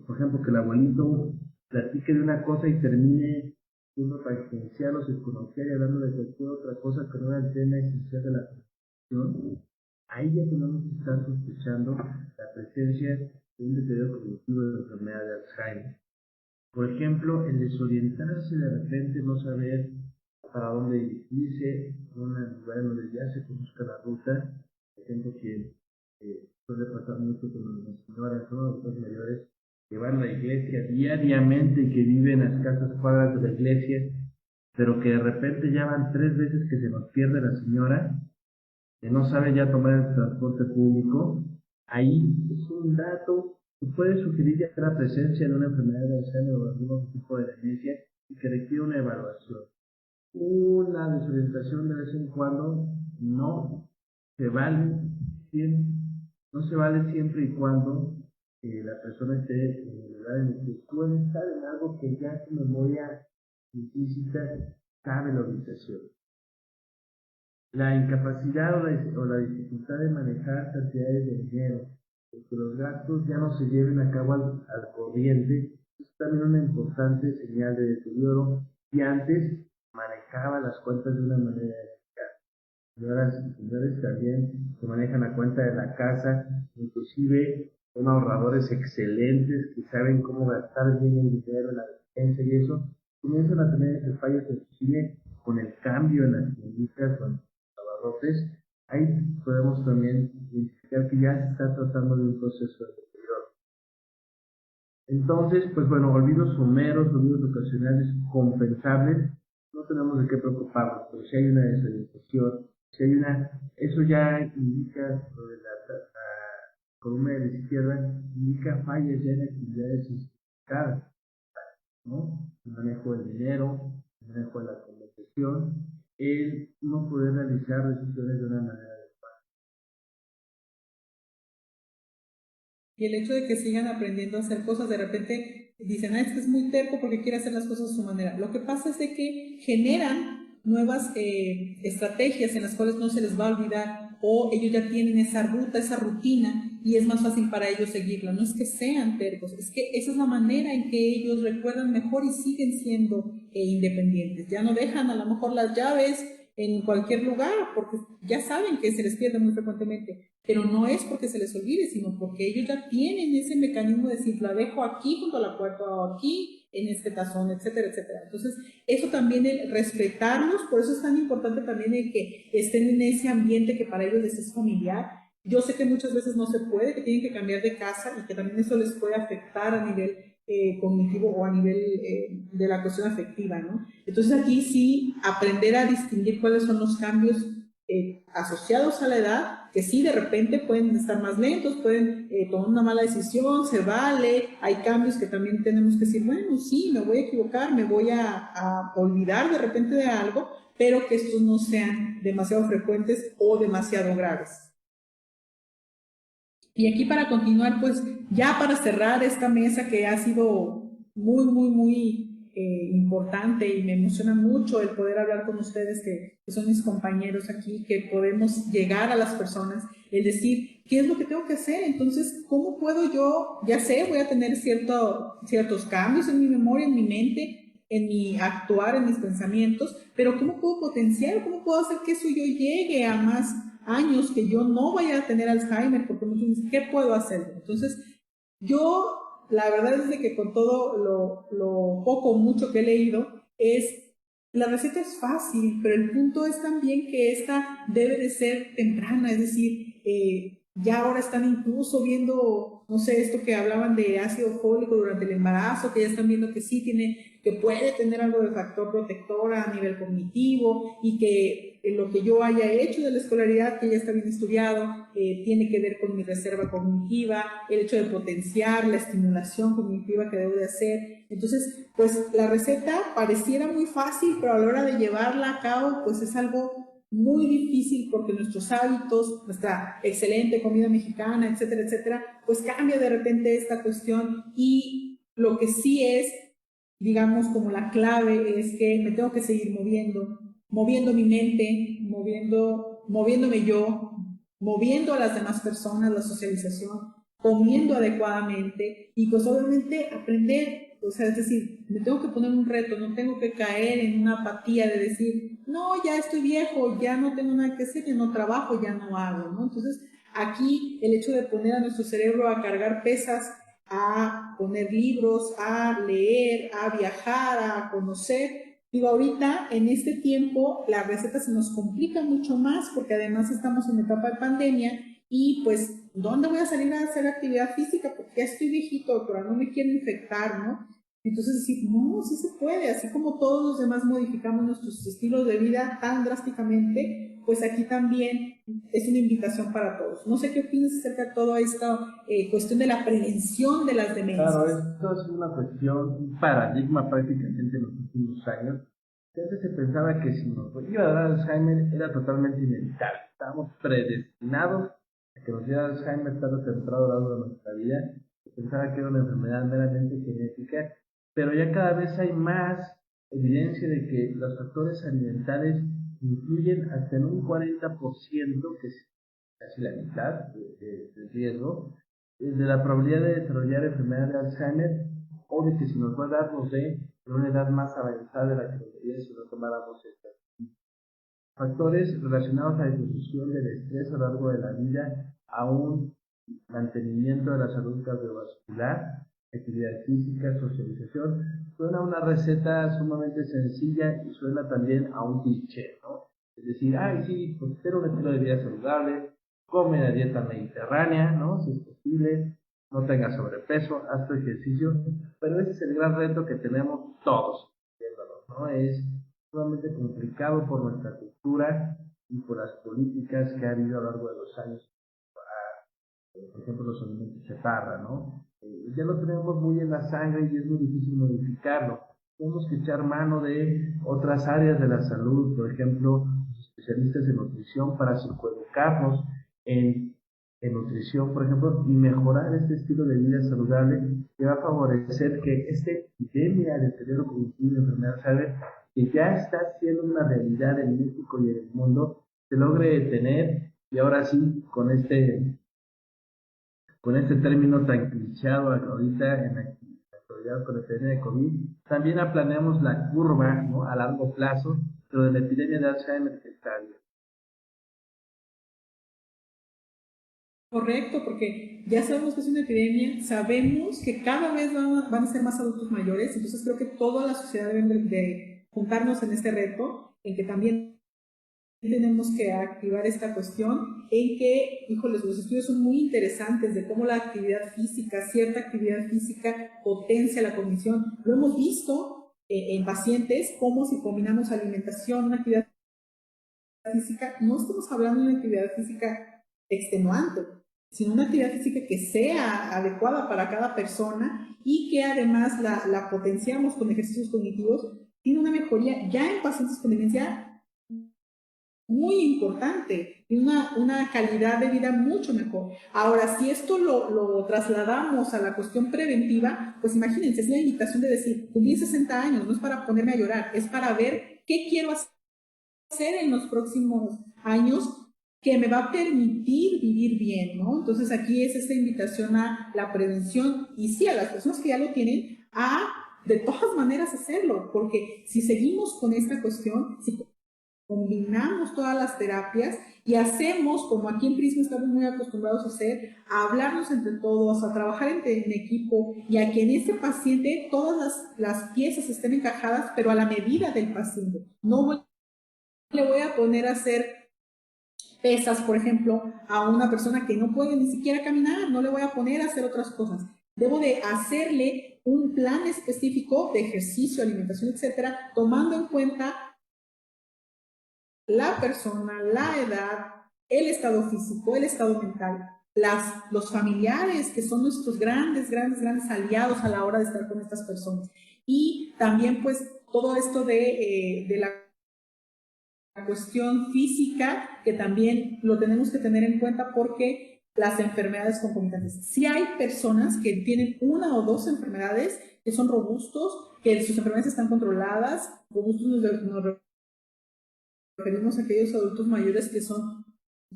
por ejemplo, que el abuelito platique de una cosa y termine siendo tangencial o circunstancial y hablando de cualquier otra cosa que no era el tema esencial de la conversación, ahí ya podemos estar sospechando la presencia de un deterioro cognitivo de la enfermedad de Alzheimer. Por ejemplo, el desorientarse de repente, no saber para dónde dirigirse, un lugar donde ya se conozca la ruta. Por ejemplo, que suele pasar mucho con las señoras, ¿no? Los mayores que van a la iglesia diariamente y que viven a escasas cuadras de la iglesia, pero que de repente ya van 3 veces que se nos pierde la señora, que no sabe ya tomar el transporte público. Ahí es un dato que puede sugerir ya la presencia de una enfermedad de Alzheimer o algún tipo de demencia y que requiere una evaluación. Una desorientación de vez en cuando no se vale, no se vale siempre y cuando la persona esté en el lugar en el que puede estar en algo que ya su memoria física sabe la ubicación. La incapacidad o la dificultad de manejar cantidades de dinero, que los gastos ya no se lleven a cabo al corriente, es también una importante señal de deterioro. Y antes manejaba las cuentas de una manera eficaz. Señoras y señores, también se manejan la cuenta de la casa, inclusive son ahorradores excelentes que saben cómo gastar bien el dinero en la despensa y eso, comienzan a tener ese fallo inclusive con el cambio en las tienditas o en los abarrotes. Ahí podemos también identificar que ya se está tratando de un proceso de deterioro. Entonces, pues bueno, olvidos someros, olvidos ocasionales compensables, no tenemos de qué preocuparnos, pero si hay una desorientación, si hay eso ya indica, lo de la columna de la izquierda, indica fallas ya en actividades injustificadas, ¿no? El manejo del dinero, el manejo de la conversación, el no poder realizar decisiones de una manera adecuada. Y el hecho de que sigan aprendiendo a hacer cosas, de repente dicen, es que es muy terco porque quiere hacer las cosas a su manera. Lo que pasa es de que generan nuevas estrategias en las cuales no se les va a olvidar, o ellos ya tienen esa ruta, esa rutina, y es más fácil para ellos seguirla. No es que sean tercos, es que esa es la manera en que ellos recuerdan mejor y siguen siendo independientes. Ya no dejan a lo mejor las llaves en cualquier lugar, porque ya saben que se les pierde muy frecuentemente, pero no es porque se les olvide, sino porque ellos ya tienen ese mecanismo de decir, la dejo aquí junto a la puerta o aquí en este tazón, etcétera, etcétera. Entonces, eso también, el respetarlos, por eso es tan importante también el que estén en ese ambiente que para ellos les es familiar. Yo sé que muchas veces no se puede, que tienen que cambiar de casa y que también eso les puede afectar a nivel cognitivo o a nivel de la cuestión afectiva, ¿no? Entonces aquí sí, aprender a distinguir cuáles son los cambios asociados a la edad, que sí, de repente pueden estar más lentos, pueden tomar una mala decisión, se vale, hay cambios que también tenemos que decir, bueno, sí, me voy a equivocar, me voy a olvidar de repente de algo, pero que estos no sean demasiado frecuentes o demasiado graves. Y aquí para continuar, pues ya para cerrar esta mesa que ha sido muy importante y me emociona mucho el poder hablar con ustedes que son mis compañeros aquí, que podemos llegar a las personas, el decir, ¿qué es lo que tengo que hacer? Entonces, ¿cómo puedo yo? Ya sé, voy a tener ciertos cambios en mi memoria, en mi mente, en mi actuar, en mis pensamientos, pero ¿cómo puedo potenciar? ¿Cómo puedo hacer que eso yo llegue a más años, que yo no vaya a tener Alzheimer? Porque muchos dicen, ¿qué puedo hacer? Entonces, yo, la verdad es de que con todo lo poco o mucho que he leído, la receta es fácil, pero el punto es también que esta debe de ser temprana, es decir, ya ahora están incluso viendo, no sé, esto que hablaban de ácido fólico durante el embarazo, que ya están viendo que sí que puede tener algo de factor protector a nivel cognitivo y que lo que yo haya hecho de la escolaridad, que ya está bien estudiado, tiene que ver con mi reserva cognitiva, el hecho de potenciar la estimulación cognitiva que debo de hacer. Entonces, pues la receta pareciera muy fácil, pero a la hora de llevarla a cabo, pues es algo muy difícil porque nuestros hábitos, nuestra excelente comida mexicana, etcétera, etcétera, pues cambia de repente esta cuestión y lo que sí es, digamos, como la clave es que me tengo que seguir moviendo mi mente, moviéndome yo, moviendo a las demás personas, la socialización, comiendo adecuadamente y pues obviamente aprender. O sea, es decir, me tengo que poner un reto, no tengo que caer en una apatía de decir, no, ya estoy viejo, ya no tengo nada que hacer, ya no trabajo, ya no hago, ¿no? Entonces, aquí el hecho de poner a nuestro cerebro a cargar pesas, a poner libros, a leer, a viajar, a conocer, Digo, ahorita, en este tiempo, la receta se nos complica mucho más porque además estamos en etapa de pandemia y pues, ¿dónde voy a salir a hacer actividad física? Porque ya estoy viejito, doctora, no me quiero infectar, ¿no? Entonces decir, no, sí se puede, así como todos los demás modificamos nuestros estilos de vida tan drásticamente, pues aquí también es una invitación para todos. No sé qué opinas acerca de toda esta cuestión de la prevención de las demencias. Claro, esto es una cuestión, un paradigma prácticamente en los últimos años. Antes se pensaba que si nos iba a dar Alzheimer era totalmente inevitable. Estábamos predestinados a que nos diera Alzheimer tarde o temprano a lo largo de nuestra vida. Se pensaba que era una enfermedad meramente genética, pero ya cada vez hay más evidencia de que los factores ambientales influyen hasta en un 40%, que es casi la mitad del riesgo, de la probabilidad de desarrollar enfermedad de Alzheimer, o de que si nos va a dar, nos dé en una edad más avanzada de la que debería si no tomáramos estas. Factores relacionados a la disminución del estrés a lo largo de la vida, a un mantenimiento de la salud cardiovascular, actividad física, socialización. Suena una receta sumamente sencilla y suena también a un cliché, ¿no? Es decir, ay, sí, pues tener un estilo de vida saludable, come la dieta mediterránea, ¿no? Si es posible, no tengas sobrepeso, haz tu ejercicio, pero ese es el gran reto que tenemos todos, ¿no? Es sumamente complicado por nuestra cultura y por las políticas que ha habido a lo largo de los años, por ejemplo, los alimentos chatarra, ¿no? Ya lo tenemos muy en la sangre y es muy difícil modificarlo. Tenemos que echar mano de otras áreas de la salud, por ejemplo, los especialistas en nutrición, para psicoeducarnos en nutrición, por ejemplo, y mejorar este estilo de vida saludable que va a favorecer que esta epidemia de deterioro cognitivo y enfermedad de Alzheimer, que ya está siendo una realidad en México y en el mundo, se logre detener. Y ahora sí, con este término tan clichado ahorita en la actualidad con la epidemia de COVID, también planeamos la curva, ¿no?, a largo plazo, pero de la epidemia de Alzheimer que está ahí. Correcto, porque ya sabemos que es una epidemia, sabemos que cada vez van a ser más adultos mayores, entonces creo que toda la sociedad debe de juntarnos en este reto, en que también tenemos que activar esta cuestión, en que, híjoles, los estudios son muy interesantes de cómo la actividad física, cierta actividad física potencia la cognición. Lo hemos visto en pacientes, cómo si combinamos alimentación, una actividad física, no estamos hablando de una actividad física extenuante, sino una actividad física que sea adecuada para cada persona y que además la potenciamos con ejercicios cognitivos, tiene una mejoría ya en pacientes con demencia muy importante, y una calidad de vida mucho mejor. Ahora, si esto lo trasladamos a la cuestión preventiva, pues imagínense, es la invitación de decir, tuve 60 años, no es para ponerme a llorar, es para ver qué quiero hacer en los próximos años que me va a permitir vivir bien, ¿no? Entonces aquí es esta invitación a la prevención y sí, a las personas que ya lo tienen, a de todas maneras hacerlo, porque si seguimos con esta cuestión, si combinamos todas las terapias y hacemos, como aquí en Prisma estamos muy acostumbrados a hacer, a hablarnos entre todos, a trabajar en equipo y a que en este paciente todas las piezas estén encajadas, pero a la medida del paciente. No le voy a poner a hacer pesas, por ejemplo, a una persona que no puede ni siquiera caminar, no le voy a poner a hacer otras cosas. Debo de hacerle un plan específico de ejercicio, alimentación, etcétera, tomando en cuenta la persona, la edad, el estado físico, el estado mental, los familiares que son nuestros grandes aliados a la hora de estar con estas personas. Y también pues todo esto de la cuestión física, que también lo tenemos que tener en cuenta porque las enfermedades concomitantes. Si hay personas que tienen una o dos enfermedades, que son robustos, que sus enfermedades están controladas, robustos nos referimos a aquellos adultos mayores que son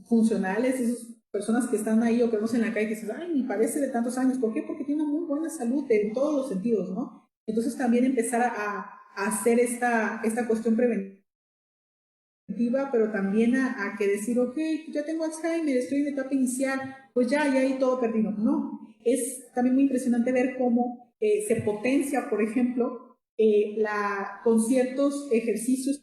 funcionales, esas personas que están ahí o que vemos en la calle que dicen, ay, ni parece de tantos años. ¿Por qué? Porque tiene una muy buena salud en todos los sentidos, ¿no? Entonces también empezar a hacer esta cuestión preventiva, pero también a que decir, ok, ya tengo Alzheimer, estoy en etapa inicial, pues ya hay todo perdido. No, es también muy impresionante ver cómo se potencia, por ejemplo, con ciertos ejercicios,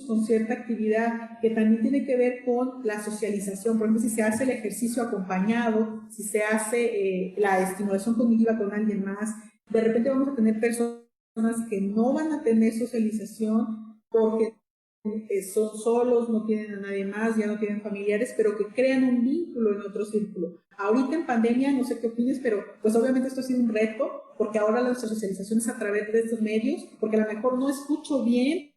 con cierta actividad que también tiene que ver con la socialización. Por ejemplo, si se hace el ejercicio acompañado, si se hace la estimulación cognitiva con alguien más, de repente vamos a tener personas que no van a tener socialización porque son solos, no tienen a nadie más, ya no tienen familiares, pero que crean un vínculo en otro círculo. Ahorita en pandemia, no sé qué opines, pero pues obviamente esto ha sido un reto, porque ahora la socialización es a través de estos medios, porque a lo mejor no escucho bien,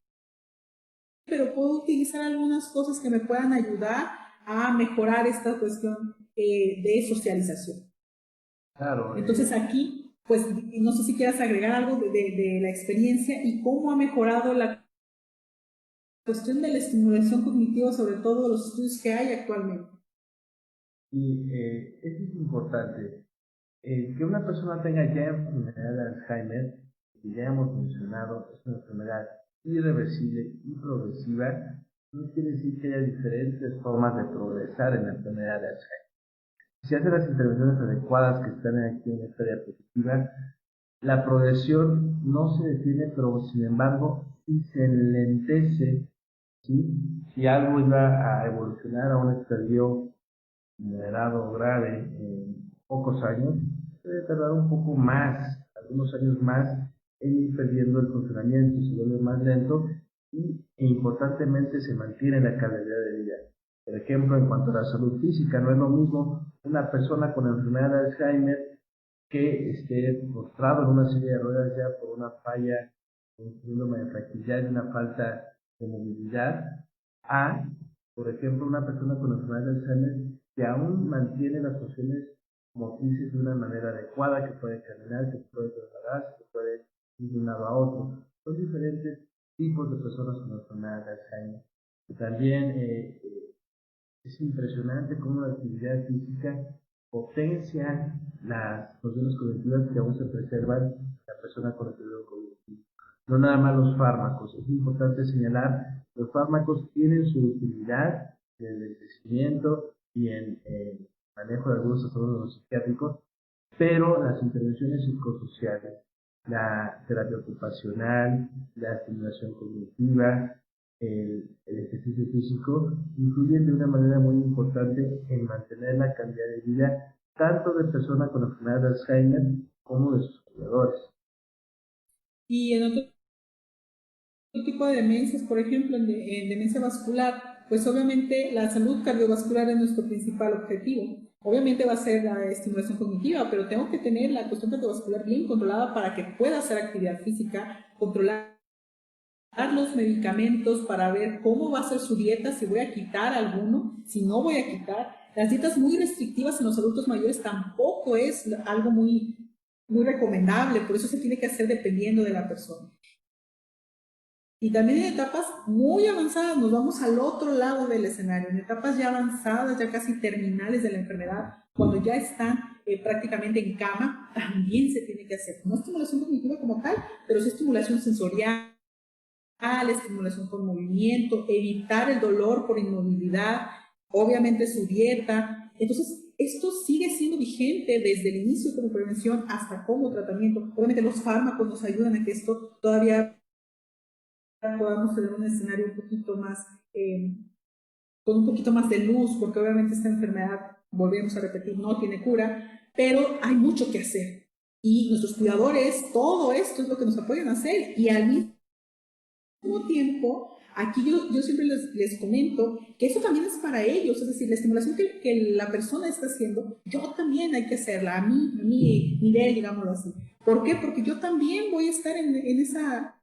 pero puedo utilizar algunas cosas que me puedan ayudar a mejorar esta cuestión de socialización. Claro. Entonces aquí, pues no sé si quieras agregar algo de la experiencia y cómo ha mejorado la cuestión de la estimulación cognitiva, sobre todo los estudios que hay actualmente. Y eso es importante. Que una persona tenga ya enfermedad de Alzheimer, que ya hemos mencionado, es una enfermedad irreversible y progresiva, no quiere decir que haya diferentes formas de progresar en la enfermedad de Alzheimer. Si se hacen las intervenciones adecuadas que están aquí en esta diapositiva, la progresión no se detiene, pero sin embargo, si se enlentece, ¿sí? Si algo iba a evolucionar a un estadio moderado o grave en pocos años, puede tardar un poco más, algunos años más, en ir perdiendo el funcionamiento, se vuelve más lento e importantemente se mantiene la calidad de vida. Por ejemplo, en cuanto a la salud física, no es lo mismo una persona con enfermedad de Alzheimer que esté postrado en una silla de ruedas ya por una falla, un síndrome de fragilidad y una falta de movilidad, a, por ejemplo, una persona con enfermedad de Alzheimer que aún mantiene las funciones motrices de una manera adecuada, que puede caminar, que puede trasladarse, que puede ir de un lado a otro. Son diferentes tipos de personas con enfermedad de Alzheimer. Y también es impresionante cómo la actividad física potencia las funciones cognitivas que aún se preservan en la persona con deterioro cognitivo. No nada más los fármacos. Es importante señalar, los fármacos tienen su utilidad en el crecimiento y en el manejo de algunos trastornos psiquiátricos, pero las intervenciones psicosociales, la terapia ocupacional, la estimulación cognitiva, el ejercicio físico, influyen de una manera muy importante en mantener la calidad de vida tanto de personas con enfermedad de Alzheimer como de sus cuidadores. Y en otro tipo de demencias, por ejemplo, en demencia vascular, pues obviamente la salud cardiovascular es nuestro principal objetivo. Obviamente va a ser la estimulación cognitiva, pero tengo que tener la cuestión cardiovascular bien controlada para que pueda hacer actividad física, controlar los medicamentos para ver cómo va a ser su dieta, si voy a quitar alguno, si no voy a quitar. Las dietas muy restrictivas en los adultos mayores tampoco es algo muy recomendable, por eso se tiene que hacer dependiendo de la persona. Y también en etapas muy avanzadas, nos vamos al otro lado del escenario, en etapas ya avanzadas, ya casi terminales de la enfermedad, cuando ya están prácticamente en cama, también se tiene que hacer, no estimulación cognitiva como tal, pero sí estimulación sensorial, estimulación por movimiento, evitar el dolor por inmovilidad, obviamente su dieta. Entonces, esto sigue siendo vigente desde el inicio como prevención hasta como tratamiento. Obviamente los fármacos nos ayudan a que esto todavía podamos tener un escenario un poquito más, con un poquito más de luz, porque obviamente esta enfermedad, volvemos a repetir, no tiene cura, pero hay mucho que hacer. Y nuestros cuidadores, todo esto es lo que nos apoyan a hacer, y al mismo tiempo, aquí yo siempre les comento que eso también es para ellos, es decir, la estimulación que la persona está haciendo, yo también hay que hacerla, a mi nivel, digámoslo así. ¿Por qué? Porque yo también voy a estar en esa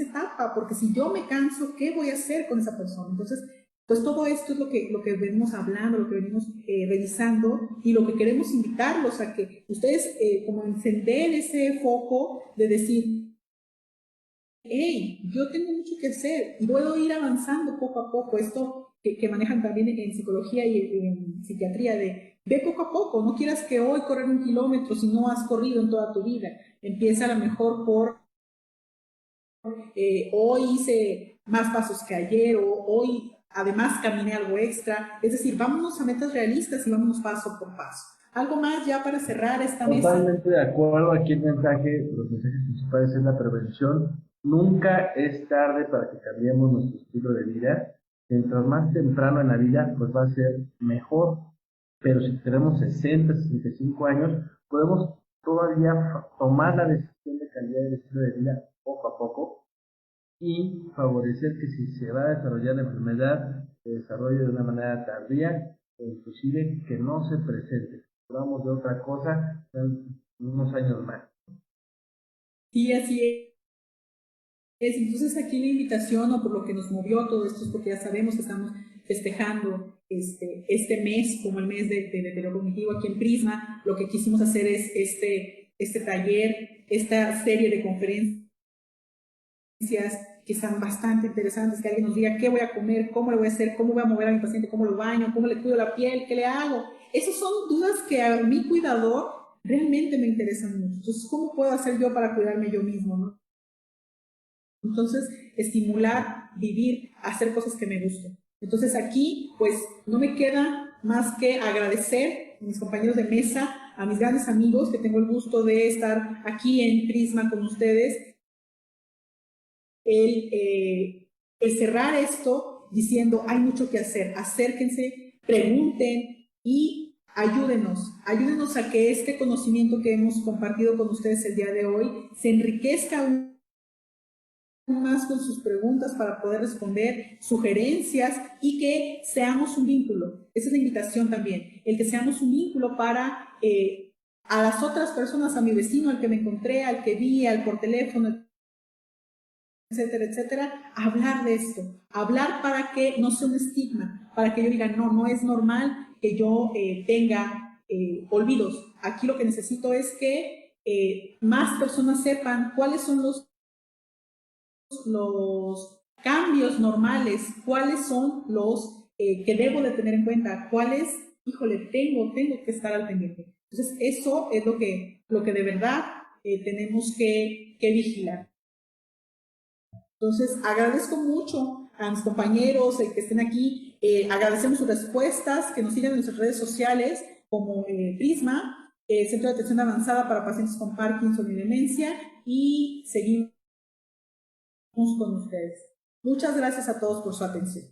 etapa, porque si yo me canso, ¿qué voy a hacer con esa persona? Entonces, pues todo esto es lo que venimos hablando, lo que venimos revisando y lo que queremos invitarlos a que ustedes como encender ese foco de decir, hey, yo tengo mucho que hacer y puedo ir avanzando poco a poco. Esto que manejan también en psicología y en psiquiatría de ve poco a poco, no quieras que hoy correr 1 kilómetro si no has corrido en toda tu vida. Empieza a lo mejor por hoy hice más pasos que ayer o hoy además caminé algo extra. Es decir, vámonos a metas realistas y vámonos paso por paso. Algo más ya para cerrar esta mesa. Totalmente de acuerdo. Aquí el mensaje, los mensajes principales es la prevención. Nunca es tarde para que cambiemos nuestro estilo de vida. Mientras más temprano en la vida, pues va a ser mejor. Pero si tenemos 60, 65 años, podemos todavía tomar la decisión de cambiar el estilo de vida poco a poco y favorecer que si se va a desarrollar la enfermedad, se desarrolle de una manera tardía o inclusive que no se presente. Hablamos de otra cosa en unos años más. Sí, así es. Entonces aquí la invitación, o por lo que nos movió todo esto, es porque ya sabemos que estamos festejando este mes como el mes de deterioro cognitivo aquí en Prisma. Lo que quisimos hacer es este taller, esta serie de conferencias que están bastante interesantes, que alguien nos diga qué voy a comer, cómo le voy a hacer, cómo voy a mover a mi paciente, cómo lo baño, cómo le cuido la piel, qué le hago. Esas son dudas que a mi cuidador realmente me interesan mucho. Entonces, ¿cómo puedo hacer yo para cuidarme yo mismo, no? Entonces, estimular, vivir, hacer cosas que me gusten. Entonces aquí, pues, no me queda más que agradecer a mis compañeros de mesa, a mis grandes amigos, que tengo el gusto de estar aquí en Prisma con ustedes, el cerrar esto diciendo, hay mucho que hacer, acérquense, pregunten y ayúdenos a que este conocimiento que hemos compartido con ustedes el día de hoy se enriquezca aún más con sus preguntas para poder responder, sugerencias y que seamos un vínculo. Esa es la invitación también, el que seamos un vínculo para a las otras personas, a mi vecino, al que me encontré, al que vi, al por teléfono, etcétera, etcétera, hablar de esto, hablar para que no sea un estigma, para que yo diga, no, no es normal que yo tenga olvidos. Aquí lo que necesito es que más personas sepan cuáles son los cambios normales, cuáles son los que debo de tener en cuenta, cuáles, híjole, tengo que estar al pendiente. Entonces, eso es lo que de verdad tenemos que vigilar. Entonces, agradezco mucho a mis compañeros que estén aquí, agradecemos sus respuestas, que nos sigan en nuestras redes sociales como Prisma, Centro de Atención Avanzada para Pacientes con Parkinson y Demencia, y seguimos con ustedes. Muchas gracias a todos por su atención.